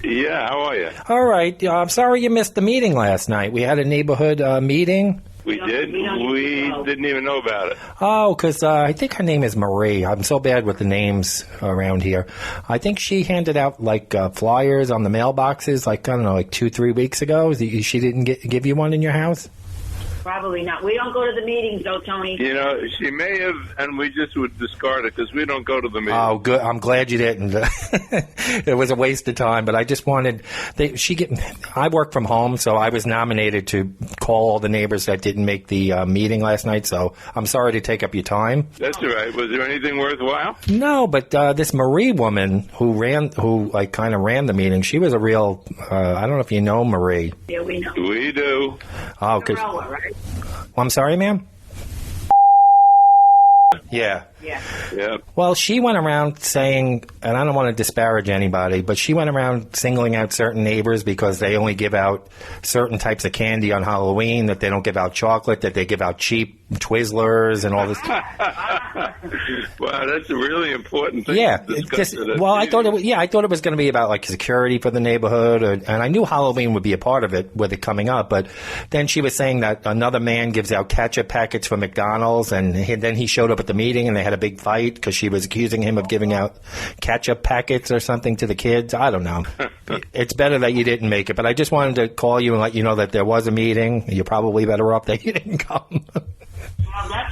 Yeah, how are you? All right. I'm sorry you missed the meeting last night. We had a neighborhood meeting. We did? We didn't even know about it. Oh, because I think her name is Marie. I'm so bad with the names around here. I think she handed out, flyers on the mailboxes, 2-3 weeks ago. She didn't give you one in your house? Probably not. We don't go to the meetings, though, Tony. You know, she may have, and we just would discard it because we don't go to the meetings. Oh, good. I'm glad you didn't. It was a waste of time, but I just wanted... I work from home, so I was nominated to call all the neighbors that didn't make the meeting last night, so I'm sorry to take up your time. That's all right. Was there anything worthwhile? No, but this Marie woman who kind of ran the meeting, she was a real... I don't know if you know Marie. Yeah, we know. We do. Oh, because... Right? Well, I'm sorry, ma'am? Yeah. Yeah. Well, she went around saying, and I don't want to disparage anybody, but she went around singling out certain neighbors because they only give out certain types of candy on Halloween, that they don't give out chocolate, that they give out cheap Twizzlers and all this. Wow, that's a really important thing. Yeah. To discuss I thought it was going to be about security for the neighborhood, and I knew Halloween would be a part of it with it coming up, but then she was saying that another man gives out ketchup packets for McDonald's, and then he showed up at the meeting and they had a big fight because she was accusing him of giving out ketchup packets or something to the kids. I don't know. It's better that you didn't make it, but I just wanted to call you and let you know that there was a meeting. You're probably better off that you didn't come.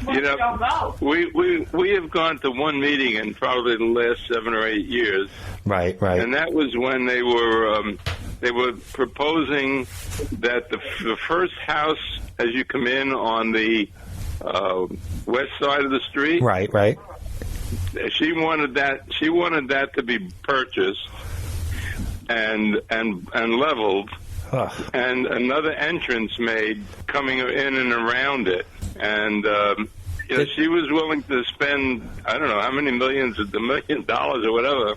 We have gone to one meeting in probably the last 7 or 8 years. Right. And that was when they were proposing that the first house as you come in on the west side of the street. Right. She wanted that to be purchased and leveled. And another entrance made coming in and around it. And, she was willing to spend, I don't know how many millions, $1 million or whatever,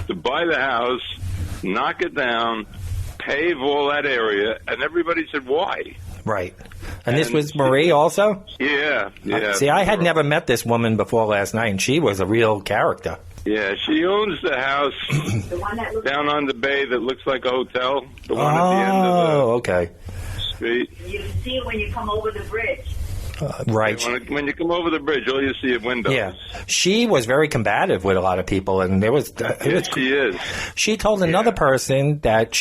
to buy the house, knock it down, pave all that area. And everybody said, why? Right. And this was Marie also? Yeah. See, I had never met this woman before last night, and she was a real character. Yeah, she owns the house down on the bay that looks like a hotel. The one at the end of the okay. street. You can see it when you come over the bridge. Right. When you come over the bridge, all you see are windows. Yeah, she was very combative with a lot of people, and there was. She is. She told another person that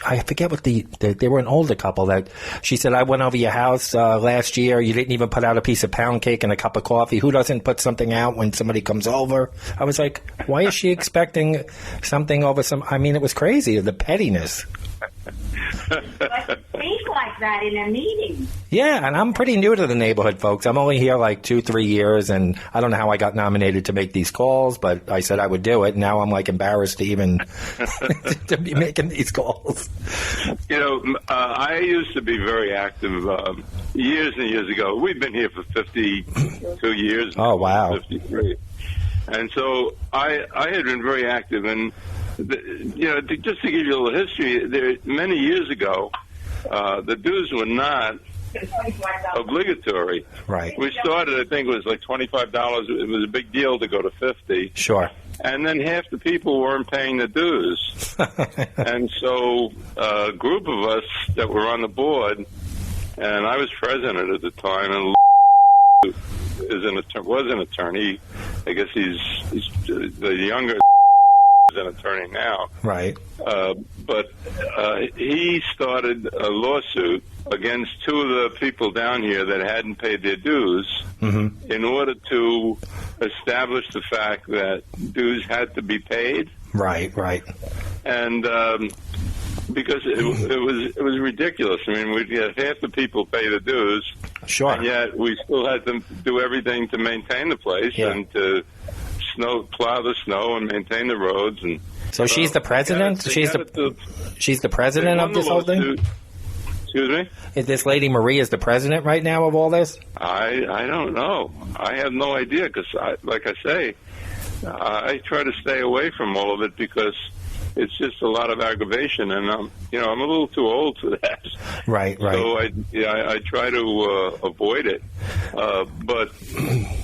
I forget what they were an older couple that she said, I went over your house last year. You didn't even put out a piece of pound cake and a cup of coffee. Who doesn't put something out when somebody comes over? I was like, why is she expecting something over some? I mean, it was crazy, the pettiness. Speak like that in a meeting. Yeah, and I'm pretty new to the neighborhood, folks. I'm only here like 2-3 years, and I don't know how I got nominated to make these calls, but I said I would do it. Now I'm like embarrassed to even to be making these calls. You know, I used to be very active years and years ago. We've been here for 52 years. Oh, wow. 53. And so I had been very active, and just to give you a little history, many years ago, the dues were not obligatory. Right. We started, I think it was like $25. It was a big deal to go to $50. Sure. And then half the people weren't paying the dues. And so a group of us that were on the board, and I was president at the time, and was an attorney. I guess he's the younger is an attorney now. Right. But he started a lawsuit against two of the people down here that hadn't paid their dues in order to establish the fact that dues had to be paid. Right, right. And because it was ridiculous. I mean, we'd get half the people pay the dues. Sure. And yet we still had to do everything to maintain the place and to plow the snow and maintain the roads. And so she's the president. She's the president of this whole thing. Excuse me? Is this lady Marie is the president right now of all this? I don't know. I have no idea because, like I say, I try to stay away from all of it because it's just a lot of aggravation, and I'm a little too old for that. Right, right. So I try to avoid it. But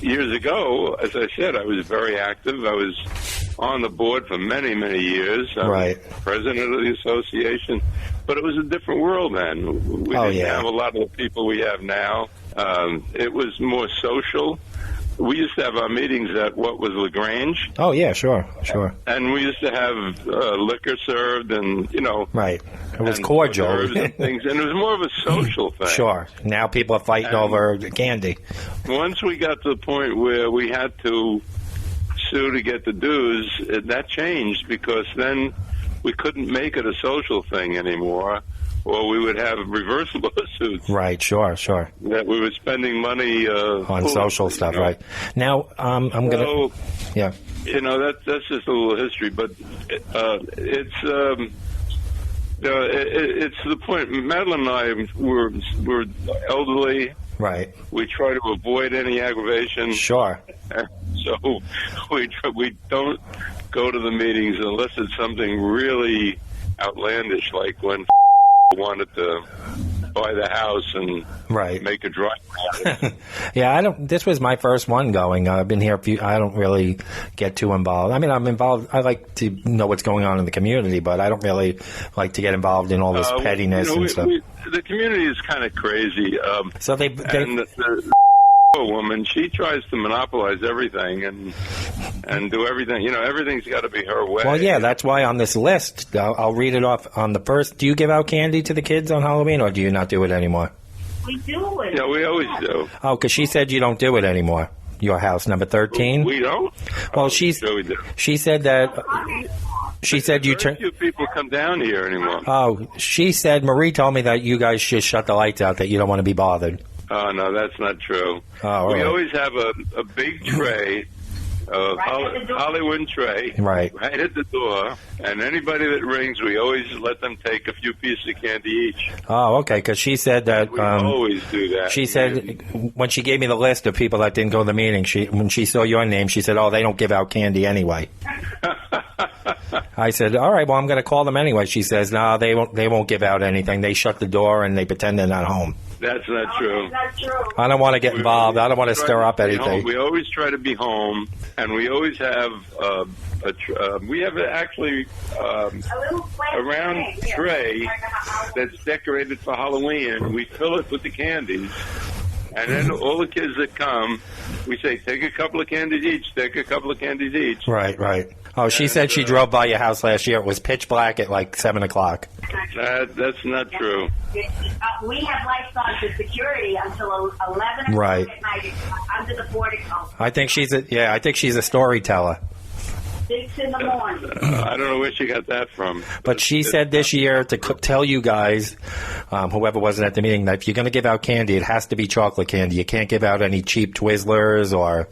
years ago, as I said, I was very active. I was on the board for many, many years. I was president of the association. But it was a different world then. We didn't have a lot of the people we have now. It was more social. We used to have our meetings at what was LaGrange. Oh, yeah, sure. And we used to have liquor served and, Right. It was cordial. And things, and it was more of a social thing. Sure. Now people are fighting over candy. Once we got to the point where we had to sue to get the dues, that changed because then we couldn't make it a social thing anymore, or we would have reverse lawsuits. Right, sure. That we were spending money on social stuff, right? Now, I'm going to... Yeah. That's just a little history, but it's to the point. Madeline and I we're elderly. Right. We try to avoid any aggravation. Sure. So we don't go to the meetings unless it's something really outlandish, like when wanted to buy the house and make a driveway. Yeah, this was my first one going. I've been here I don't really get too involved. I mean, I'm involved. I like to know what's going on in the community, but I don't really like to get involved in all this pettiness and stuff. The community is kind of crazy. So they the woman, she tries to monopolize everything and do everything. Everything's got to be her way. Well, yeah, that's why on this list, I'll read it off on the first. Do you give out candy to the kids on Halloween, or do you not do it anymore? We do it. Yeah, we always do. Oh, because she said you don't do it anymore. Your house, number 13? We don't? Well, sure we do. She said that... She said you turn. Few people come down here anymore. Oh, she said, Marie told me that you guys should shut the lights out, that you don't want to be bothered. Oh, no, that's not true. Oh, we always have a big tray, Hollywood tray, right at the door, and anybody that rings, we always let them take a few pieces of candy each. Oh, okay, because she said that... We always do that. She said, when she gave me the list of people that didn't go to the meeting, when she saw your name, she said, they don't give out candy anyway. I said, all right, well, I'm going to call them anyway. She says, no, they won't give out anything. They shut the door and they pretend they're not home. That's not true. I don't want to get involved. I don't want to stir up anything. We always try to be home, and we always have we have actually a round tray that's decorated for Halloween, and we fill it with the candies. And then all the kids that come, we say, take a couple of candies each, take a couple of candies each. Right, right. Oh, she said she drove by your house last year. It was pitch black at like 7 o'clock. That's not true. We have lifeguards and security until 11 o'clock Right. at night under the portico. I think she's a storyteller. 6 in the morning. I don't know where she got that from. But she said this year to tell you guys, whoever wasn't at the meeting, that if you're going to give out candy, it has to be chocolate candy. You can't give out any cheap Twizzlers or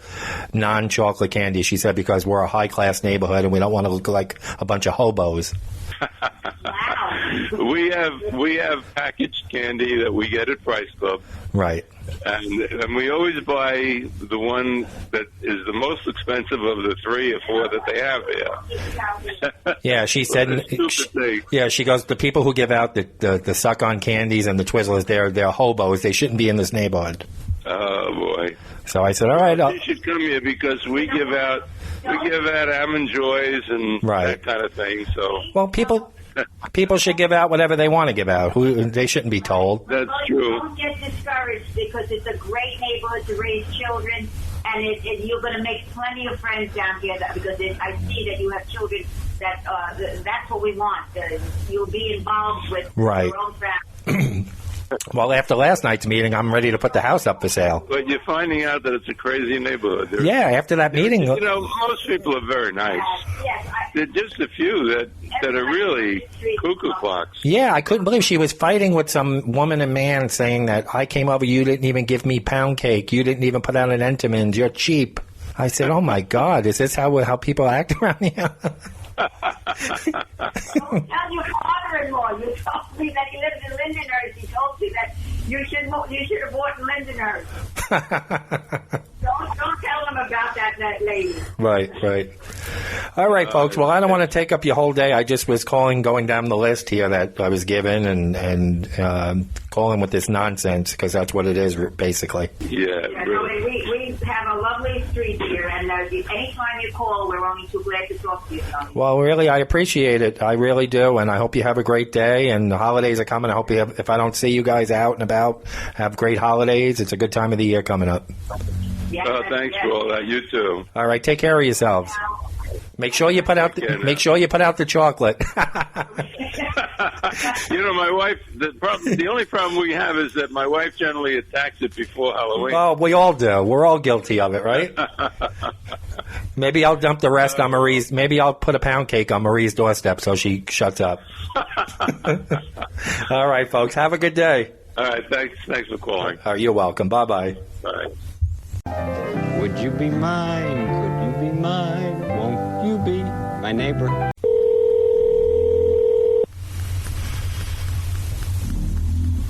non-chocolate candy, she said, because we're a high-class neighborhood and we don't want to look like a bunch of hobos. We have packaged candy that we get at Price Club. Right. And we always buy the one that is the most expensive of the 3 or 4 that they have here. Yeah, she said. She goes. The people who give out the suck-on candies and the Twizzlers, they're hobos. They shouldn't be in this neighborhood. Oh boy! So I said, all right. You should come here because we give out Almond Joys and that kind of thing. So well, people should give out whatever they want to give out. They shouldn't be told. That's true. Don't get discouraged because it's a great neighborhood to raise children, and you're going to make plenty of friends down here. Because I see that you have children. That's what we want. You'll be involved with Right. your own family. Well, after last night's meeting, I'm ready to put the house up for sale. But you're finding out that it's a crazy neighborhood. Yeah, after that meeting. You know, most people are very nice. There are just a few that are really cuckoo clocks. Yeah, I couldn't believe she was fighting with some woman and man saying that I came over, you didn't even give me pound cake, you didn't even put out an Entenmann's, you're cheap. I said, oh my God, is this how people act around here? Don't tell your father-in-law. You told me that he lives in Lindenhurst. He told me that you should have bought in Lindenhurst. Don't tell him about that lady. Right. All right, folks. Well, I don't want to take up your whole day. I just was going down the list here that I was given and calling with this nonsense because that's what it is, basically. Yeah. Really. We have a lovely street here, and anytime you call, we're only too glad to talk to you, Tony. Well, really, I appreciate it. I really do, and I hope you have a great day. And the holidays are coming. I hope if I don't see you guys out and about, have great holidays. It's a good time of the year coming up. Thanks for all that. You too. All right, take care of yourselves. Make sure you put out the chocolate. You know, my wife. The only problem we have is that my wife generally attacks it before Halloween. Well, we all do. We're all guilty of it, right? Maybe I'll dump the rest on Marie's. Maybe I'll put a pound cake on Marie's doorstep so she shuts up. All right, folks. Have a good day. All right. Thanks for calling. You're welcome. Bye-bye. Bye. Would you be mine? Could you be mine? Won't you be my neighbor?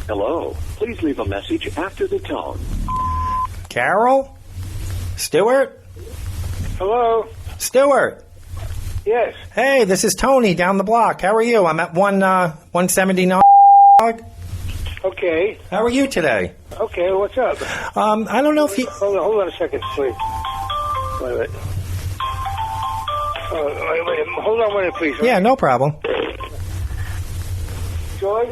Hello. Please leave a message after the tone. Carol? Stewart? Hello? Stewart? Yes. Hey, this is Tony down the block. How are you? I'm at 179. Okay. How are you today? Okay, what's up? I don't know if you... Hold on a second, please. Wait a minute. Wait. Hold on a minute, please. Yeah, no problem. Joy?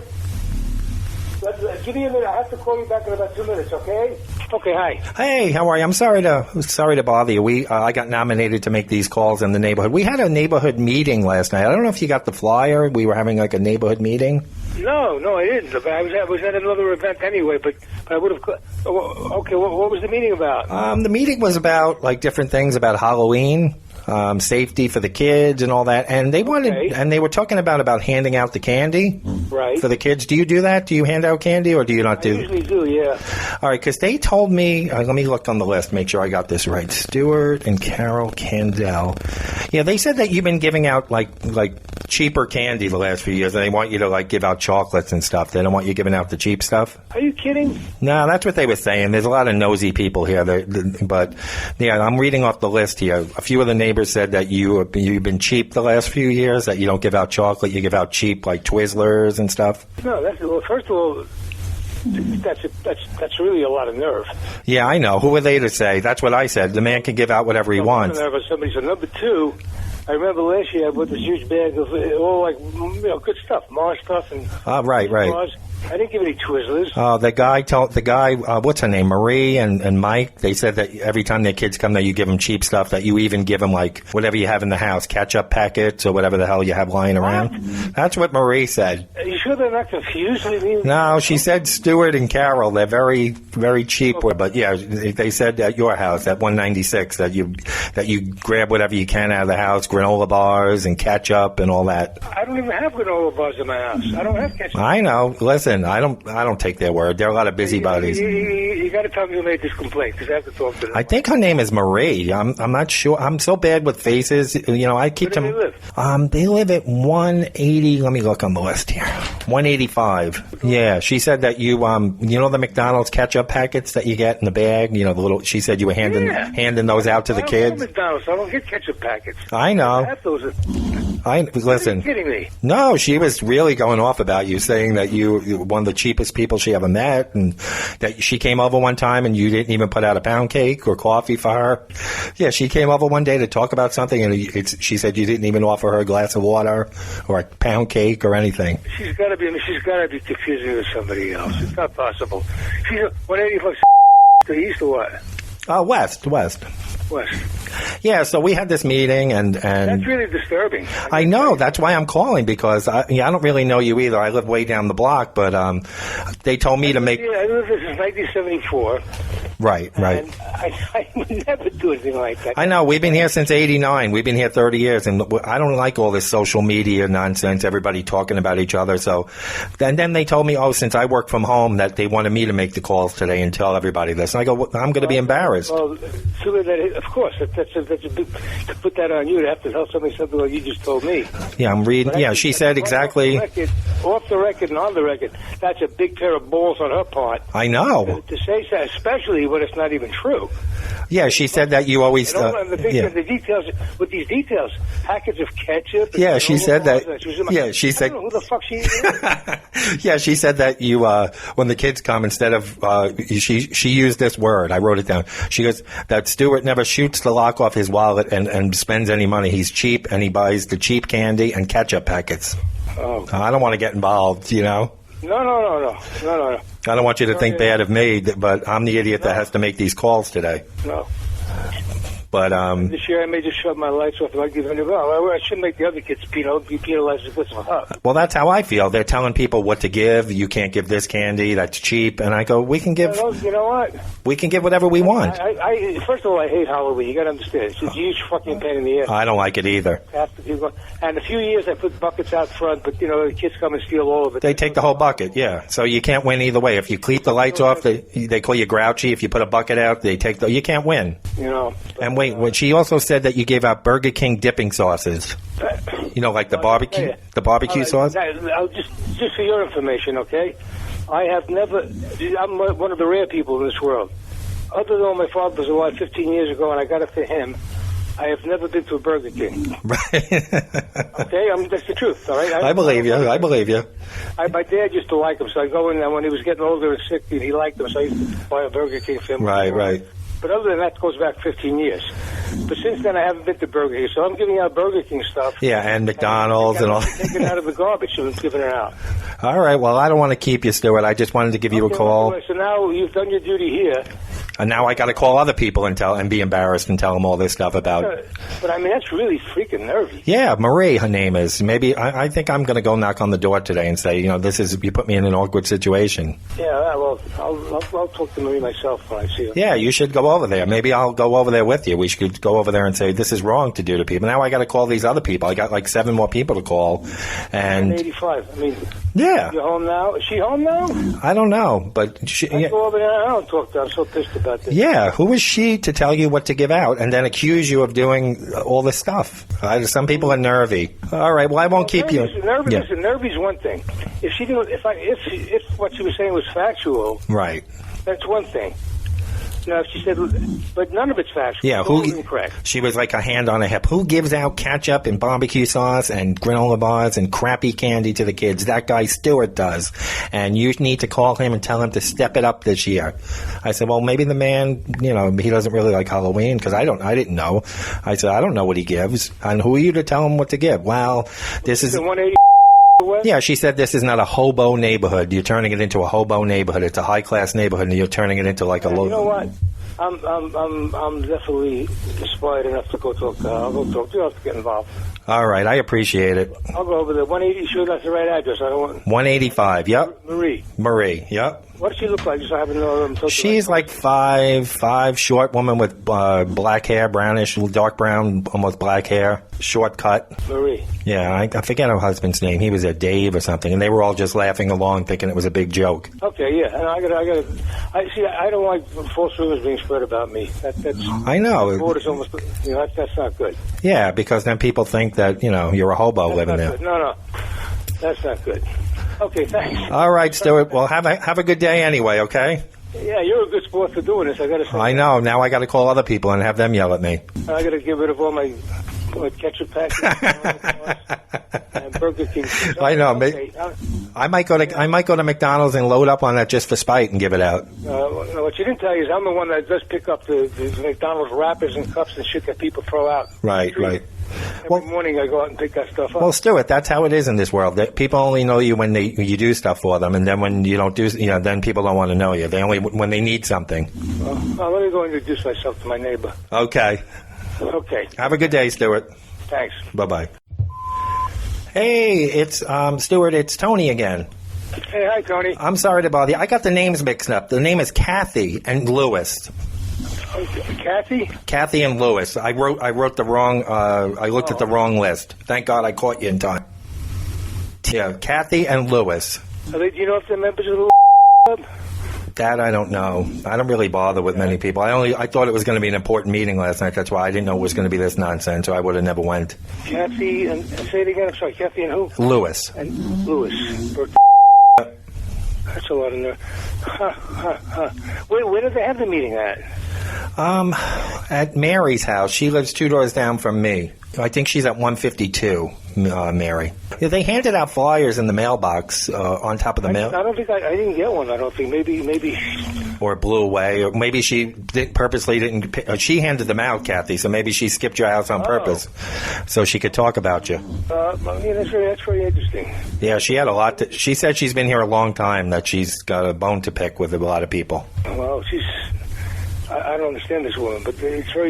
Give me a minute. I have to call you back in about 2 minutes, okay? Okay, hi. Hey, how are you? I'm sorry to bother you. I got nominated to make these calls in the neighborhood. We had a neighborhood meeting last night. I don't know if you got the flyer. We were having like a neighborhood meeting. No, I didn't. I was at another event anyway, but I would have... Okay, what was the meeting about? The meeting was about like different things about Halloween. Safety for the kids and all that, and they wanted, and they were talking about handing out the candy, right, for the kids. Do you do that? Do you hand out candy, or do you not do? I usually do, yeah. All right, because they told me. Let me look on the list, make sure I got this right. Stewart and Carol Candell. Yeah, they said that you've been giving out like cheaper candy the last few years, and they want you to like give out chocolates and stuff. They don't want you giving out the cheap stuff. Are you kidding? No, that's what they were saying. There's a lot of nosy people here, but yeah, I'm reading off the list here. A few of the neighbors said that you've been cheap the last few years, that you don't give out chocolate, you give out cheap like Twizzlers and stuff. No, first of all, that's really a lot of nerve. Yeah, I know. Who are they to say? That's what I said. The man can give out whatever he wants. Somebody. So number two, I remember last year I bought this huge bag of all like good stuff, Mars stuff and right. Mars. I didn't give any Twizzlers. The guy, what's her name, Marie and Mike, they said that every time their kids come there, you give them cheap stuff, that you even give them, like, whatever you have in the house, ketchup packets or whatever the hell you have lying around. That's what Marie said. Are you sure they're not confused? No, she said Stuart and Carol, they're very, very cheap. Okay. But, yeah, they said at your house, at 196, that you grab whatever you can out of the house, granola bars and ketchup and all that. I don't even have granola bars in my house. I don't have ketchup. I know. Listen, I don't take their word. There are a lot of busybodies. You got to tell me who made this complaint, because I have to talk to them. I think her name is Marie. I'm not sure. I'm so bad with faces. I keep them. Where do they live? They live at 180. Let me look on the list here. 185. Yeah, she said that you the McDonald's ketchup packets that you get in the bag. The little. She said you were handing those out to the kids. I don't go to McDonald's. I don't get ketchup packets. I know. I have those. Listen. Are you kidding me? No, she was really going off about you, saying that you were one of the cheapest people she ever met, and that she came over one time and you didn't even put out a pound cake or coffee for her. Yeah, she came over one day to talk about something, and she said you didn't even offer her a glass of water or a pound cake or anything. She's got to be confusing with somebody else. It's not possible. She's 185 to the east or what? West. Yeah, so we had this meeting, and that's really disturbing. I know. That's why I'm calling, because I don't really know you either. I live way down the block, but they told me to make. Yeah, I lived there since 1974. Right. And I would never do anything like that. I know. We've been here since '89. We've been here 30 years, and I don't like all this social media nonsense. Everybody talking about each other. So, and then they told me, since I work from home, that they wanted me to make the calls today and tell everybody this. And I go, I'm going to be embarrassed. Well, of course, that's a big, to put that on you to have to tell somebody something like you just told me. Yeah, I'm reading. Yeah, she said exactly. Off the record and on the record, that's a big pair of balls on her part. I know. To say so, especially when it's not even true. Yeah, she said that you always. The details with these details, packets of ketchup. Yeah, she said that. Yeah, she said. I don't know who the fuck she is. Yeah, she said that you when the kids come, instead of she used this word. I wrote it down. She goes that Stuart never shoots the lock off his wallet and spends any money. He's cheap, and he buys the cheap candy and ketchup packets. Oh. I don't want to get involved, No. I don't want you to think bad of me, but I'm the idiot that has to make these calls today. No. But this year I may just shut my lights off. I shouldn't make the other kids penalized with some help. Well, that's how I feel. They're telling people what to give. You can't give this candy. That's cheap. And I go, we can give. You know what? We can give whatever we want. First of all, I hate Halloween. You got to understand. It's a huge fucking pain in the ass. I don't like it either. And a few years I put buckets out front, but the kids come and steal all of it. They take the whole bucket. Yeah. So you can't win either way. If you keep the lights off, they call you grouchy. If you put a bucket out, they take you can't win. And wait, when she also said that you gave out Burger King dipping sauces. Like the barbecue sauce. Just for your information, okay? I have never. I'm one of the rare people in this world. Other than my father was alive 15 years ago, and I got it for him. I have never been to a Burger King. Right. Okay, that's the truth. All right. I believe you. My dad used to like him, so I go in there when he was getting older and sick, and he liked them, so I used to buy a Burger King for him. Right. But other than that, it goes back 15 years. But since then, I haven't been to Burger King, so I'm giving out Burger King stuff. Yeah, and McDonald's and all. Taking it out of the garbage and giving it out. All right. Well, I don't want to keep you, Stuart. I just wanted to give you a call. So now you've done your duty here. And now I got to call other people and be embarrassed and tell them all this stuff about. But I mean, that's really freaking nervy. Yeah, Marie, her name is. Maybe I think I'm going to go knock on the door today and say, you put me in an awkward situation. Yeah, well, I'll talk to Marie myself when I see her. Yeah, you should go over there. Maybe I'll go over there with you. We should go over there and say this is wrong to do to people. Now I got to call these other people. I got like 7 more people to call. And 85. I mean. Yeah. You're home now? Is she home now? I don't know, but I go over there. I don't talk to her. I'm so pissed about this. Yeah, who is she to tell you what to give out and then accuse you of doing all this stuff? Some people are nervy. All right, well I won't keep you. Nervy's one thing. If she didn't, if what she was saying was factual, right? That's one thing. No, she said, but none of it's factual. Yeah, It's all incorrect. She was like a hand on a hip. Who gives out ketchup and barbecue sauce and granola bars and crappy candy to the kids? That guy Stewart does. And you need to call him and tell him to step it up this year. I said, well, maybe the man, he doesn't really like Halloween because I didn't know. I said, I don't know what he gives. And who are you to tell him what to give? Well, this is... The 180 Yeah, she said this is not a hobo neighborhood. You're turning it into a hobo neighborhood. It's a high-class neighborhood, and you're turning it into like a low... You know what? I'm definitely inspired enough to go talk to her. I'll go talk to you. I'll have to get involved. All right, I appreciate it. I'll go over there. 180, sure that's the right address. I don't want... 185, yep. Marie, yep. what does she look like? Just so I haven't know. She's like 5'5", short woman with black hair, brownish, dark brown, almost black hair, short cut. Marie. Yeah, I forget her husband's name. He was a Dave or something, and they were all just laughing along, thinking it was a big joke. Okay, yeah, and I don't like false rumors being spread about me. That's I know. The border's almost, that's not good. Yeah, because then people think that you're a hobo living there. Good. No, that's not good. Okay, thanks. All right, Stuart. Well, have a good day anyway. Okay. Yeah, you're a good sport for doing this. I got to say. I know. Now I got to call other people and have them yell at me. I got to get rid of all my ketchup packets and Burger King. I know. Okay. I might go to McDonald's and load up on that just for spite and give it out. What she didn't tell you is I'm the one that does pick up the McDonald's wrappers and cups and shit that people throw out. Right. Every morning I go out and pick that stuff up. Well, Stuart, that's how it is in this world. That people only know you when you do stuff for them, and then when you don't do, then people don't want to know you. They only when they need something. Well, let me go introduce myself to my neighbor. Okay. Have a good day, Stuart. Thanks. Bye-bye. Hey, it's Stuart. It's Tony again. Hey, hi, Tony. I'm sorry to bother you. I got the names mixed up. The name is Kathy and Lewis. Kathy? Kathy and Lewis. I wrote the wrong. I looked at the wrong list. Thank God I caught you in time. Yeah, Kathy and Lewis. Do you know if they're members of the club? That I don't know. I don't really bother with many people. I thought it was going to be an important meeting last night. That's why I didn't know it was going to be this nonsense, so I would have never went. Kathy and say it again. I'm sorry. Kathy and who? Lewis. And Lewis. That's a lot of nerve. Where did they have the meeting at? At Mary's house. She lives 2 doors down from me. I think she's at 152, Mary. Yeah, they handed out flyers in the mailbox on top of the mail. I don't think I didn't get one. I don't think. Maybe. Or it blew away. Or maybe she purposely didn't. She handed them out, Kathy, so maybe she skipped your house on purpose so she could talk about you. That's very interesting. Yeah, she had a lot. She said she's been here a long time, that she's got a bone to pick with a lot of people. Well, I don't understand this woman, but it's very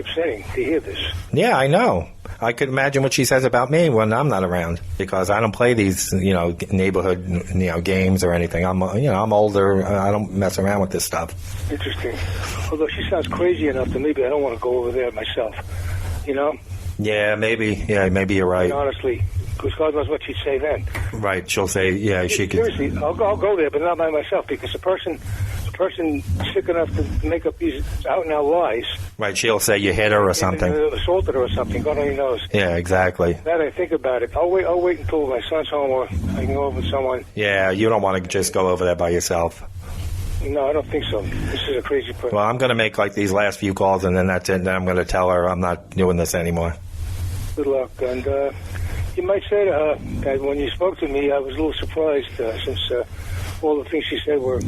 upsetting to hear this. Yeah, I know. I could imagine what she says about me when I'm not around, because I don't play these, neighborhood, games or anything. I'm older. I don't mess around with this stuff. Interesting. Although she sounds crazy enough to me, but I don't want to go over there myself. Yeah, maybe. Yeah, maybe you're right. Honestly, because God knows what she'd say then. Right. She'll say, yeah, she could. Seriously, I'll go there, but not by myself, because a person sick enough to make up these out-and-out lies. Right, she'll say you hit her or something. Assaulted her or something, God only knows. Yeah, exactly. Now that I think about it, I'll wait until my son's home or I can go over with someone. Yeah, you don't want to just go over there by yourself. No, I don't think so. This is a crazy person. Well, I'm going to make these last few calls, and then that's it. Then I'm going to tell her I'm not doing this anymore. Good luck. And you might say to her that when you spoke to me, I was a little surprised since all the things she said were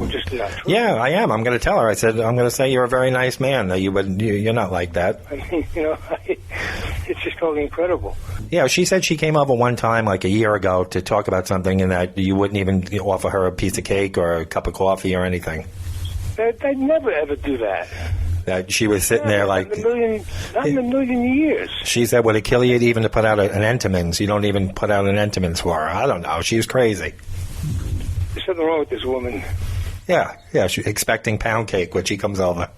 just not true. Yeah, I am. I'm going to tell her. I said, I'm going to say you're a very nice man. You're not like that. I mean, it's just totally incredible. Yeah, she said she came over one time, like a year ago, to talk about something, and that you wouldn't even offer her a piece of cake or a cup of coffee or anything. They'd never, ever do that. That she was sitting there like... Not in a million years. She said, would it kill you even to put out an Entenmann's? You don't even put out an Entenmann's for her. I don't know. She was crazy. There's something wrong with this woman. Yeah, she's expecting pound cake when she comes over.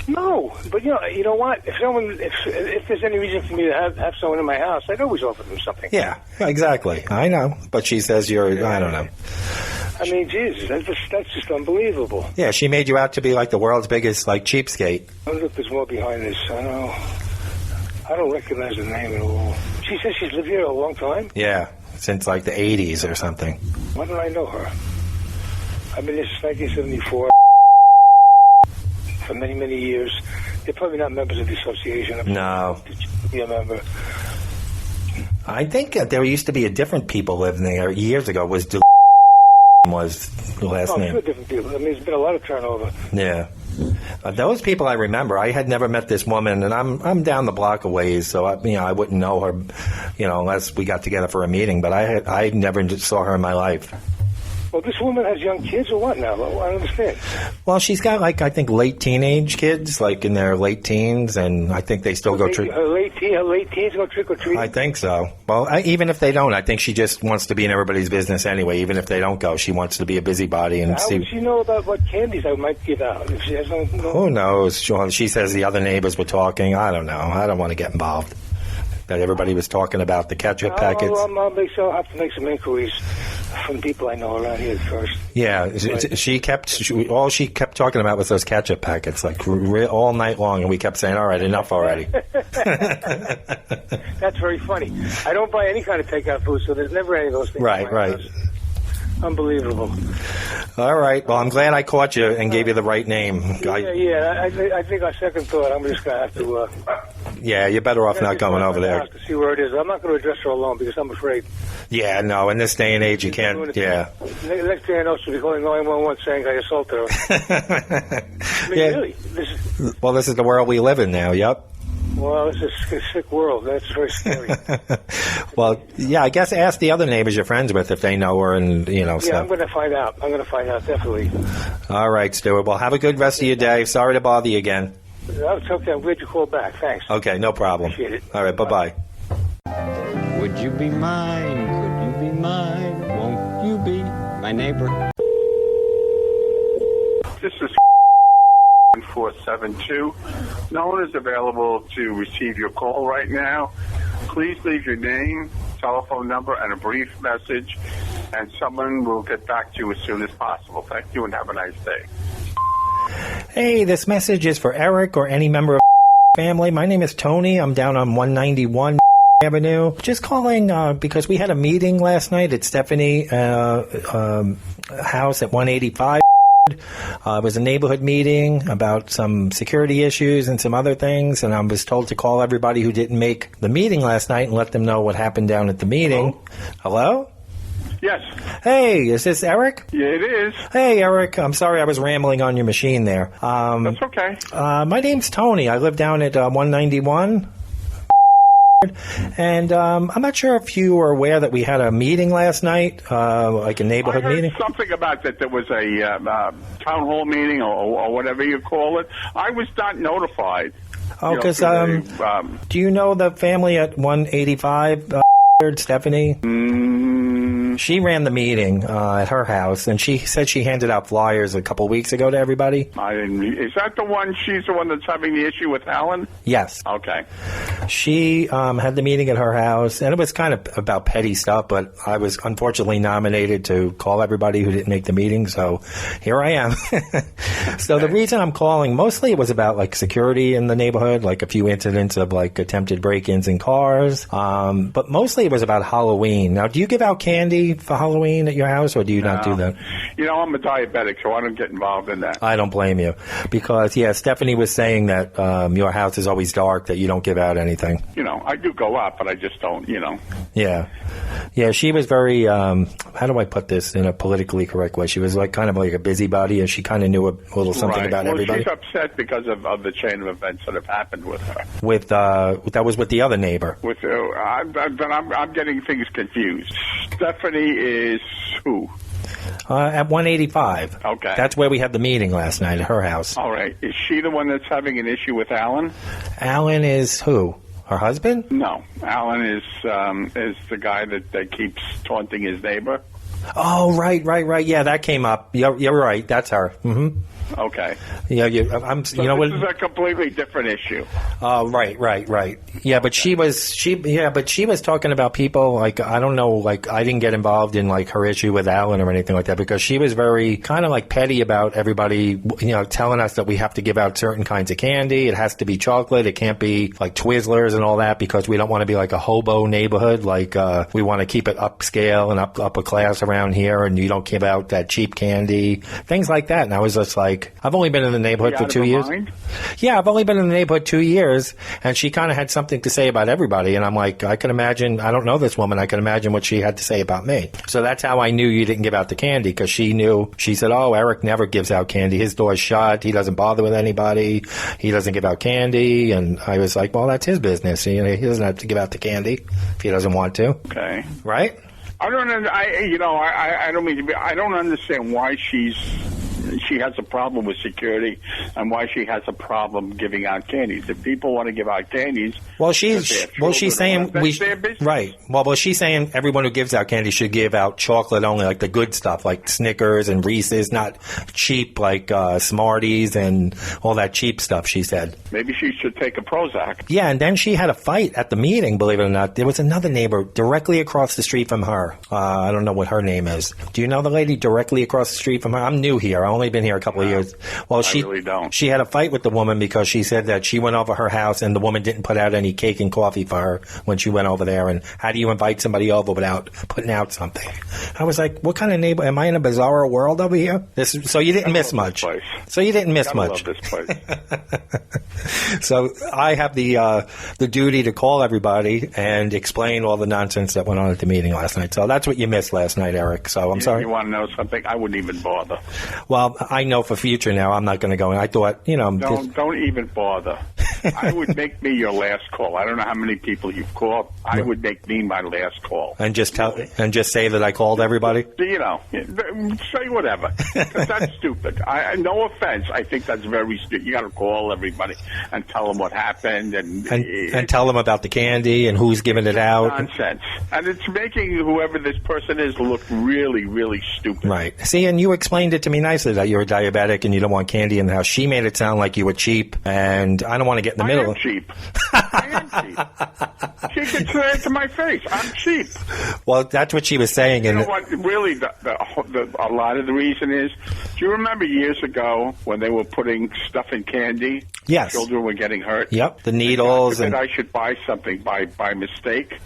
No, but you know what? If there's any reason for me to have someone in my house, I'd always offer them something. Yeah, exactly. I know, but she says I don't know. I mean, Jesus, that's just unbelievable. Yeah, she made you out to be like the world's biggest cheapskate. I wonder if there's more behind this. I don't recognize the name at all. She says she's lived here a long time? Yeah, since like the 80s or something. Why don't I know her? I've been here since 1974. many, many years. They're probably not members of the association. No. To be a member. I think there used to be a different people living there years ago. Was the last name? Sure, different people. I mean, there's been a lot of turnover. Yeah. Those people I remember. I had never met this woman, and I'm down the block a ways, so I wouldn't know her, unless we got together for a meeting. But I never saw her in my life. Well, this woman has young kids or what now? I don't understand. Well, she's got, I think, late teenage kids, in their late teens, and I think they still go trick. Her late teens go trick or treat. I think so. Well, even if they don't, I think she just wants to be in everybody's business anyway. Even if they don't go, she wants to be a busybody and How would she know about what candies I might give out? If she hasn't, Who knows? She says the other neighbors were talking. I don't know. I don't want to get involved. That everybody was talking about the ketchup packets. I'll have to make some inquiries from people I know around here first. Yeah, all she kept talking about was those ketchup packets, all night long, and we kept saying, "All right, enough already." That's very funny. I don't buy any kind of takeout food, so there's never any of those things. Right. Unbelievable. All right. Well, I'm glad I caught you and gave you the right name. I think on second thought, I'm just going to have to... yeah, you're better off not going over there. To see where it is. I'm not going to address her alone because I'm afraid. Yeah, no, in this day and age, you can't... Yeah. Next thing I know, she'll be calling 911 saying I assaulted her. Really. Well, this is the world we live in now, yep. Well, this is a sick world. That's very scary. Well, yeah, I guess ask the other neighbors you're friends with if they know her and, Yeah, stuff. I'm going to find out. Definitely. All right, Stuart. Well, have a good rest of your day. Sorry to bother you again. It's okay. I'm glad you called back. Thanks. Okay, no problem. Appreciate it. All right, bye-bye. Would you be mine? Could you be mine? Won't you be my neighbor? This is 472. No one is available to receive your call right now. Please leave your name, telephone number, and a brief message, and someone will get back to you as soon as possible. Thank you, and have a nice day. Hey, this message is for Eric or any member of family. My name is Tony. I'm down on 191 Avenue. Just calling because we had a meeting last night at Stephanie house at 185. It was a neighborhood meeting about some security issues and some other things, and I was told to call everybody who didn't make the meeting last night and let them know what happened down at the meeting. Hello? Yes. Hey, is this Eric? Yeah, it is. Hey, Eric. I'm sorry I was rambling on your machine there. That's okay. My name's Tony. I live down at 191. And I'm not sure if you were aware that we had a meeting last night, like a neighborhood meeting. Something about that there was a town hall meeting or whatever you call it. I was not notified. Oh, because do you know the family at 185, Stephanie? She ran the meeting at her house, and she said she handed out flyers a couple weeks ago to everybody. I didn't. Is that the one? She's the one that's having the issue with Alan? Yes. Okay. She had the meeting at her house, and it was kind of about petty stuff, but I was unfortunately nominated to call everybody who didn't make the meeting, so here I am. So the reason I'm calling, mostly it was about security in the neighborhood, a few incidents of attempted break-ins in cars, but mostly it was about Halloween. Now, do you give out candy for Halloween at your house, or do you not do that? I'm a diabetic, so I don't get involved in that. I don't blame you, because Stephanie was saying that your house is always dark, that you don't give out anything. I do go out, but I just don't. Yeah, she was very. How do I put this in a politically correct way? She was kind of like a busybody, and she kind of knew a little something about everybody. She's upset because of the chain of events that have happened with her. With that was with the other neighbor. I'm getting things confused. Stephanie is who? At 185. Okay. That's where we had the meeting last night at her house. All right. Is she the one that's having an issue with Alan? Alan is who? Her husband? No. Alan is the guy that keeps taunting his neighbor. Oh, right. Yeah, that came up. You're right. That's her. Mm-hmm. Okay. Yeah, this is a completely different issue. Right. Yeah, but she was talking about people I don't know, I didn't get involved in her issue with Alan or anything like that, because she was very kind of petty about everybody, telling us that we have to give out certain kinds of candy. It has to be chocolate. It can't be Twizzlers and all that, because we don't want to be a hobo neighborhood. We want to keep it upscale and upper class around here, and you don't give out that cheap candy, things like that. And I was just like, I've only been in the neighborhood for 2 years. Mind? Yeah, I've only been in the neighborhood 2 years, and she kind of had something to say about everybody. And I'm like, I can imagine, I don't know this woman, I can imagine what she had to say about me. So that's how I knew you didn't give out the candy, because she knew, she said, oh, Eric never gives out candy. His door's shut. He doesn't bother with anybody. He doesn't give out candy. And I was like, well, that's his business. He doesn't have to give out the candy if he doesn't want to. Okay. Right? I don't mean to be. I don't understand why she has a problem with security and why she has a problem giving out candies. If people want to give out candies, she's saying that's their business. Right. Well, she's saying everyone who gives out candy should give out chocolate only, like the good stuff, like Snickers and Reese's, not cheap like Smarties and all that cheap stuff. She said maybe she should take a Prozac. Yeah, and then she had a fight at the meeting. Believe it or not, there was another neighbor directly across the street from her. I don't know what her name is. Do you know the lady directly across the street from her? I'm new here. I've only been here a couple of years. Well, I really don't. She had a fight with the woman because she said that she went over her house and the woman didn't put out any cake and coffee for her when she went over there. And how do you invite somebody over without putting out something? I was like, what kind of neighbor? Am I in a bizarre world over here? So you didn't miss much. So you didn't miss much. Love this place. So I have the duty to call everybody and explain all the nonsense that went on at the meeting last night. So that's what you missed last night, Eric. So I'm sorry. You want to know something? I wouldn't even bother. Well, I know for future now I'm not going to go in. I thought, Don't even bother. I would make me your last call. I don't know how many people you've called. I would make me my last call. And just say that I called everybody? Say whatever. 'Cause that's stupid. No offense. I think that's very stupid. You got to call everybody and tell them what happened. And tell them about the candy and who's giving it out. Nonsense. And it's making whoever this person is look really, really stupid. Right. See, and you explained it to me nicely that you're a diabetic and you don't want candy in the house. She made it sound like you were cheap, and I don't want to get in the middle. I am cheap. She can say it to my face. I'm cheap. Well, that's what she was saying. You know what? Really, a lot of the reason is, do you remember years ago when they were putting stuff in candy? Yes. Children were getting hurt. Yep, the needles. And I should buy something by mistake,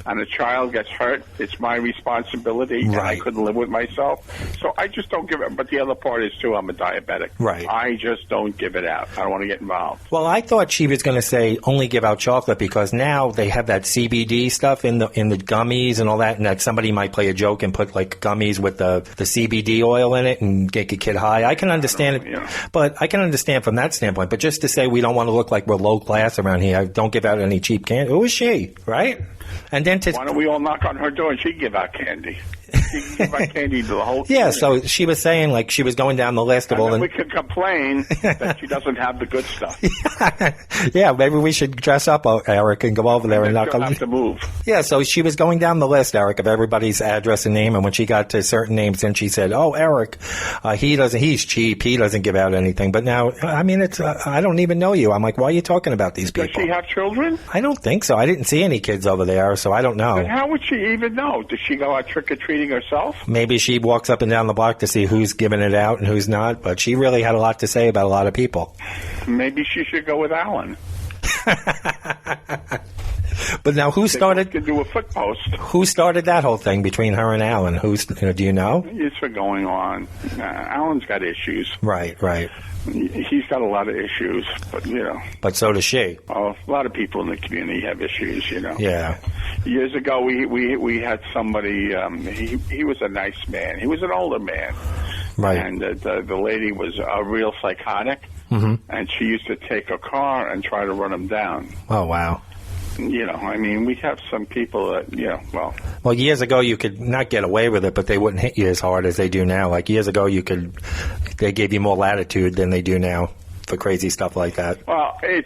and a child gets hurt. It's my responsibility. Right. And I couldn't live with myself. So I just don't give it. But the other part is, too, I'm a diabetic. Right. I just don't give it out. I don't want to get involved. Well, I thought she was going to say only give out chocolate because now they have that CBD stuff in the gummies and all that, and that somebody might play a joke and put like gummies with the CBD oil in it and get a kid high. I can understand it, but I can understand from that standpoint. But just to say we don't want to look like we're low class around here, don't give out any cheap candy. Who is she, right? And then why don't we all knock on her door and she give out candy? She can give out candy to the whole community. Yeah, so she was saying like she was going down the list of all and we could complain that she doesn't have the good stuff. Yeah, maybe we should dress up, Eric, and go over there and knock on. Have to move. Yeah, so she was going down the list, Eric, of everybody's address and name, and when she got to certain names, then she said, "Oh, Eric, he's cheap. He doesn't give out anything." But now, I mean, it's I don't even know you. I'm like, why are you talking about these people? Does she have children? I don't think so. I didn't see any kids over there, so I don't know. Then how would she even know? Does she go out trick or treating herself? Maybe she walks up and down the block to see who's giving it out and who's not, but she really had a lot to say about a lot of people. Maybe she should go with Alan. But now, who started? Could do a foot post. Who started that whole thing between her and Alan? Do you know? It's been going on. Alan's got issues. Right. He's got a lot of issues, but But so does she. Oh, a lot of people in the community have issues, Yeah. Years ago, we had somebody. He was a nice man. He was an older man. Right. And the lady was a real psychotic, and she used to take her car and try to run him down. Oh, wow. I mean, we have some people that, Well, years ago you could not get away with it, but they wouldn't hit you as hard as they do now. Like years ago, they gave you more latitude than they do now for crazy stuff like that. Well, they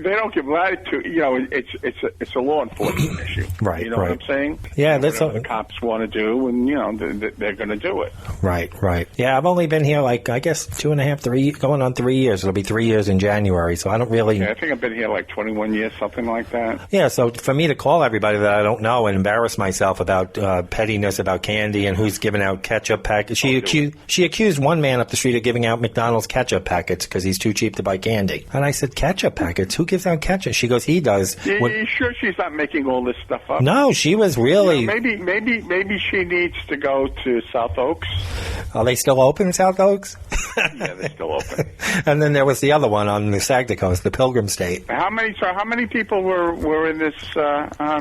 don't give latitude. It's a law enforcement issue. Right. You know what I'm saying? Yeah, that's what the cops want to do, and they're going to do it. Right. Yeah, I've only been here like I guess 2.5, 3, going on 3 years. It'll be 3 years in January, so I don't really. Yeah, I think I've been here like 21 years, something like that. Yeah, so for me to call everybody that I don't know and embarrass myself about pettiness about candy and who's giving out ketchup packets. She accused one man up the street of giving out McDonald's ketchup ketchup packets because he's too cheap to buy candy. And I said, ketchup packets? Who gives out ketchup? She goes, he does. You sure she's not making all this stuff up? No, she was really... You know, maybe she needs to go to South Oaks. Are they still open in South Oaks? Yeah, they're still open. And then there was the other one on the Sagda Coast, the Pilgrim State. How many people were in this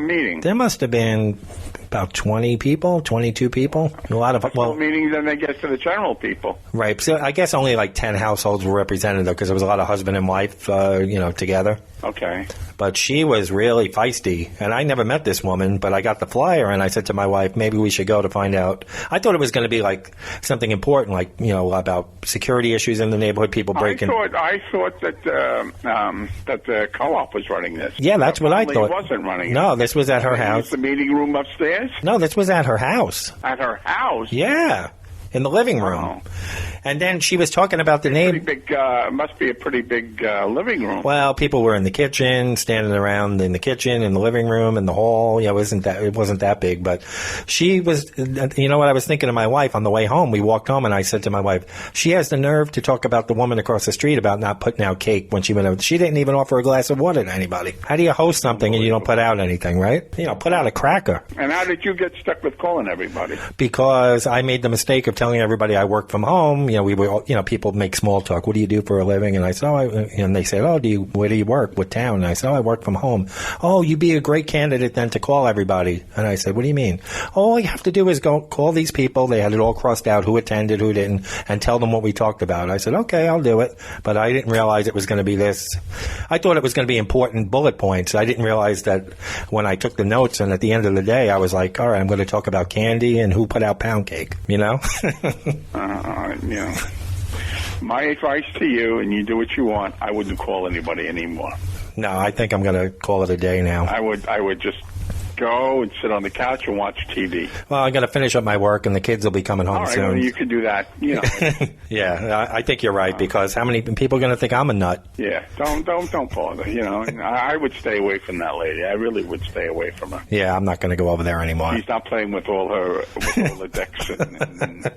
meeting? There must have been about 20 people, 22 people. A lot of meetings than they get to the general people. Right. So I guess only like 10 households were represented because there was a lot of husband and wife, together. Okay. But she was really feisty, and I never met this woman, but I got the flyer, and I said to my wife, maybe we should go to find out. I thought it was going to be like something important, like, about security issues in the neighborhood, people breaking... I thought that the co-op was running this. Yeah, that's what I thought. It wasn't running it. No, this was at her house. Was the meeting room upstairs? No, this was at her house. At her house? Yeah. In the living room. And then she was talking about the name. Must be a pretty big living room. Well, people were in the kitchen, standing around in the kitchen, in the living room, in the hall. Yeah, it wasn't that big, but she was. You know what I was thinking of my wife on the way home? We walked home, and I said to my wife, she has the nerve to talk about the woman across the street about not putting out cake when she went out. She didn't even offer a glass of water to anybody. How do you host something and you don't put out anything, right? Put out a cracker. And how did you get stuck with calling everybody? Because I made the mistake of telling everybody I work from home. We were, people make small talk. What do you do for a living? And I said, and they said, where do you work? What town? And I said, I work from home. Oh, you'd be a great candidate then to call everybody. And I said, what do you mean? All you have to do is go call these people. They had it all crossed out, who attended, who didn't, and tell them what we talked about. I said, okay, I'll do it. But I didn't realize it was going to be this. I thought it was going to be important bullet points. I didn't realize that when I took the notes, and at the end of the day, I was like, all right, I'm going to talk about candy and who put out pound cake, My advice to you, and you do what you want, I wouldn't call anybody anymore. No, I think I'm going to call it a day now. I would just go and sit on the couch and watch TV. Well, I'm going to finish up my work, and the kids will be coming home soon. Well, you could do that. Yeah, I think you're right, because how many people are going to think I'm a nut? Yeah, don't bother. I would stay away from that lady. I really would stay away from her. Yeah, I'm not going to go over there anymore. She's not playing with all the decks and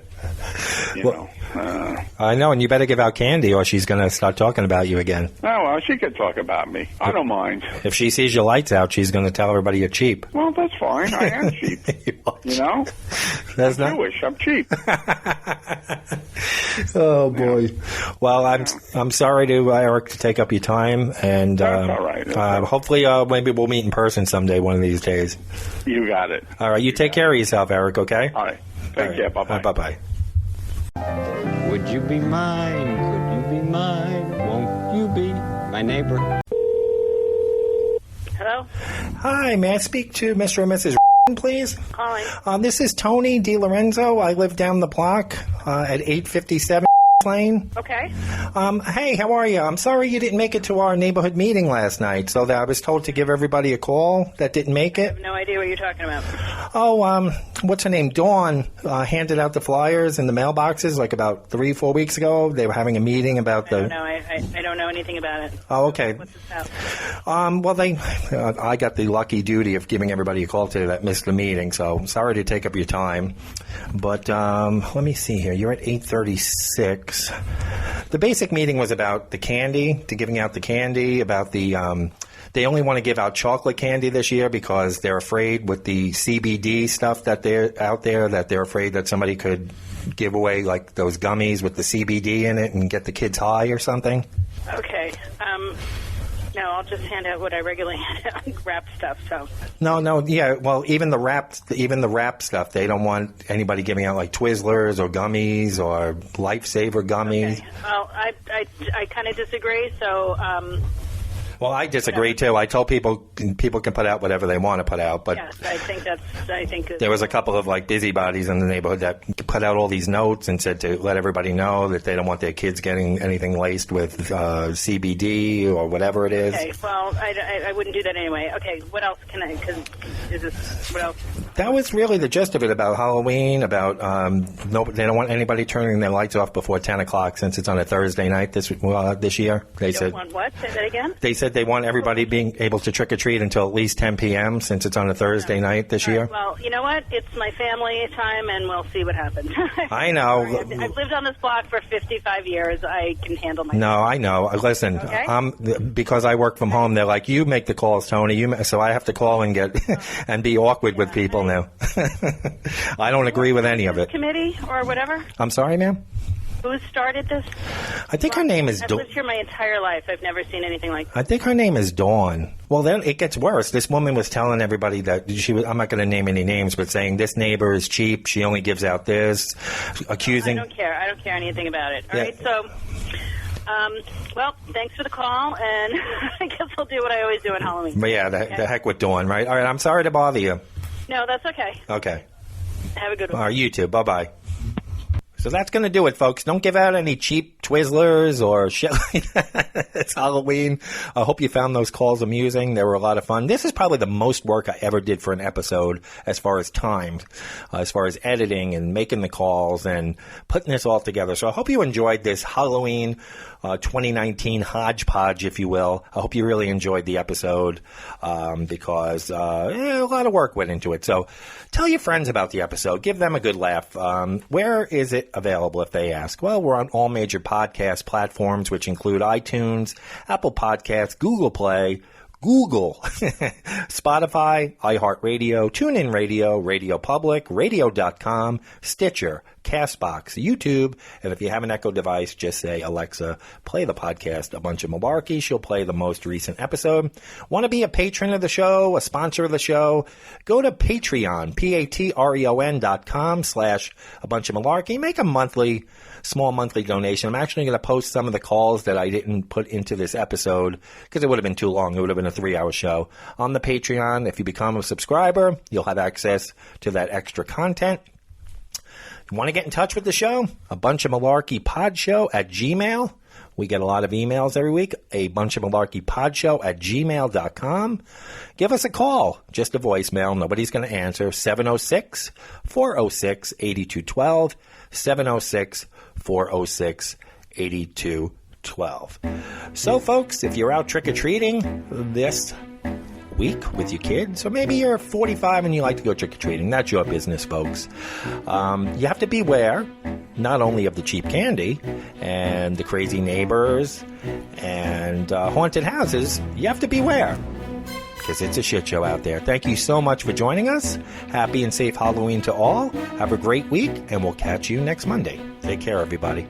I know, and you better give out candy, or she's going to start talking about you again. Oh, well, she could talk about me. I don't mind. If she sees your lights out, she's going to tell everybody you're cheap. Well, that's fine. I am cheap. I'm Jewish. I'm cheap. Oh boy. Well, I'm sorry to Eric to take up your time, and that's all right. Hopefully, maybe we'll meet in person someday one of these days. You got it. All right. You take care of yourself, Eric. Okay. All right. Take care. Bye bye. Bye bye. Would you be mine? Could you be mine? Won't you be my neighbor? Hello? Hi, may I speak to Mr. and Mrs. please? Calling. This is Tony DiLorenzo. I live down the block at 857 Lane. Okay. Hey, how are you? I'm sorry you didn't make it to our neighborhood meeting last night, so that I was told to give everybody a call that didn't make I it. have no idea what you're talking about. Oh, what's her name? Dawn handed out the flyers in the mailboxes like about 3-4 weeks ago. They were having a meeting about I don't know. I don't know anything about it. Oh, okay. What's this about? Well, I got the lucky duty of giving everybody a call today that missed the meeting, so sorry to take up your time. But let me see here. You're at 836. The basic meeting was about the candy, giving out the candy, about the... they only want to give out chocolate candy this year because they're afraid with the CBD stuff that they're out there, that they're afraid that somebody could give away like those gummies with the CBD in it and get the kids high or something. Okay. No, I'll just hand out what I regularly hand out, wrap stuff. So. No, yeah. Well, even the wrap stuff, they don't want anybody giving out like Twizzlers or gummies or Lifesaver gummies. Okay. Well, I kind of disagree. So. Well, I disagree too. I told people can put out whatever they want to put out, but yes, I think there was a couple of like busybodies in the neighborhood that put out all these notes and said to let everybody know that they don't want their kids getting anything laced with CBD or whatever it is. Okay, well, I wouldn't do that anyway. Okay, what else can I? Cause Is this what else? That was really the gist of it about Halloween, about they don't want anybody turning their lights off before 10 o'clock since it's on a Thursday night this year. They said, want what? Say that again? They said they want everybody being able to trick-or-treat until at least 10 p.m. since it's on a Thursday night this year. Well, you know what? It's my family time, and we'll see what happens. I know. I've lived on this block for 55 years. I can handle my. No, I know. Listen, Okay. Because I work from home, they're like, you make the calls, Tony. So I have to call and get and be awkward with people now. I don't agree with any of it. Committee or whatever? I'm sorry, ma'am? Who started this? I think her name is I've lived here my entire life. I've never seen anything like this. I think her name is Dawn. Well, then it gets worse. This woman was telling everybody that I'm not going to name any names, but saying this neighbor is cheap. She only gives out this, accusing. I don't care. I don't care anything about it. All right, so, well, thanks for the call, and I guess I'll do what I always do on Halloween. But yeah, the heck with Dawn, right? All right, I'm sorry to bother you. No, that's okay. Okay. Have a good one. All right, you too. Bye-bye. So that's going to do it, folks. Don't give out any cheap Twizzlers or shit like that. It's Halloween. I hope you found those calls amusing. They were a lot of fun. This is probably the most work I ever did for an episode as far as time, as far as editing and making the calls and putting this all together. So I hope you enjoyed this Halloween 2019 hodgepodge, if you will. I hope you really enjoyed the episode because a lot of work went into it. So tell your friends about the episode. Give them a good laugh. Where is it available if they ask? Well, we're on all major podcast platforms, which include iTunes, Apple Podcasts, Google Play, Spotify, iHeartRadio, TuneIn Radio, Radio Public, Radio.com, Stitcher, Castbox, YouTube, and if you have an Echo device, just say, Alexa, play the podcast A Bunch of Malarkey. She'll play the most recent episode. Want to be a patron of the show, a sponsor of the show? Go to Patreon, patreon.com/A Bunch of Malarkey. Make a small monthly donation. I'm actually going to post some of the calls that I didn't put into this episode because it would have been too long. It would have been a 3-hour show on the Patreon. If you become a subscriber, you'll have access to that extra content. You want to get in touch with the show? A Bunch of Malarkey Pod Show at Gmail. We get a lot of emails every week. A Bunch of Malarkey Pod Show at gmail.com. Give us a call. Just a voicemail. Nobody's going to answer. 706-406-8212. 706-406-8212. So, folks, if you're out trick-or-treating this week with your kids, or maybe you're 45 and you like to go trick-or-treating, that's your business, folks. You have to beware not only of the cheap candy and the crazy neighbors and haunted houses. You have to beware because it's a shit show out there. Thank you so much for joining us. Happy and safe Halloween to all. Have a great week, and we'll catch you next Monday. Take care, everybody.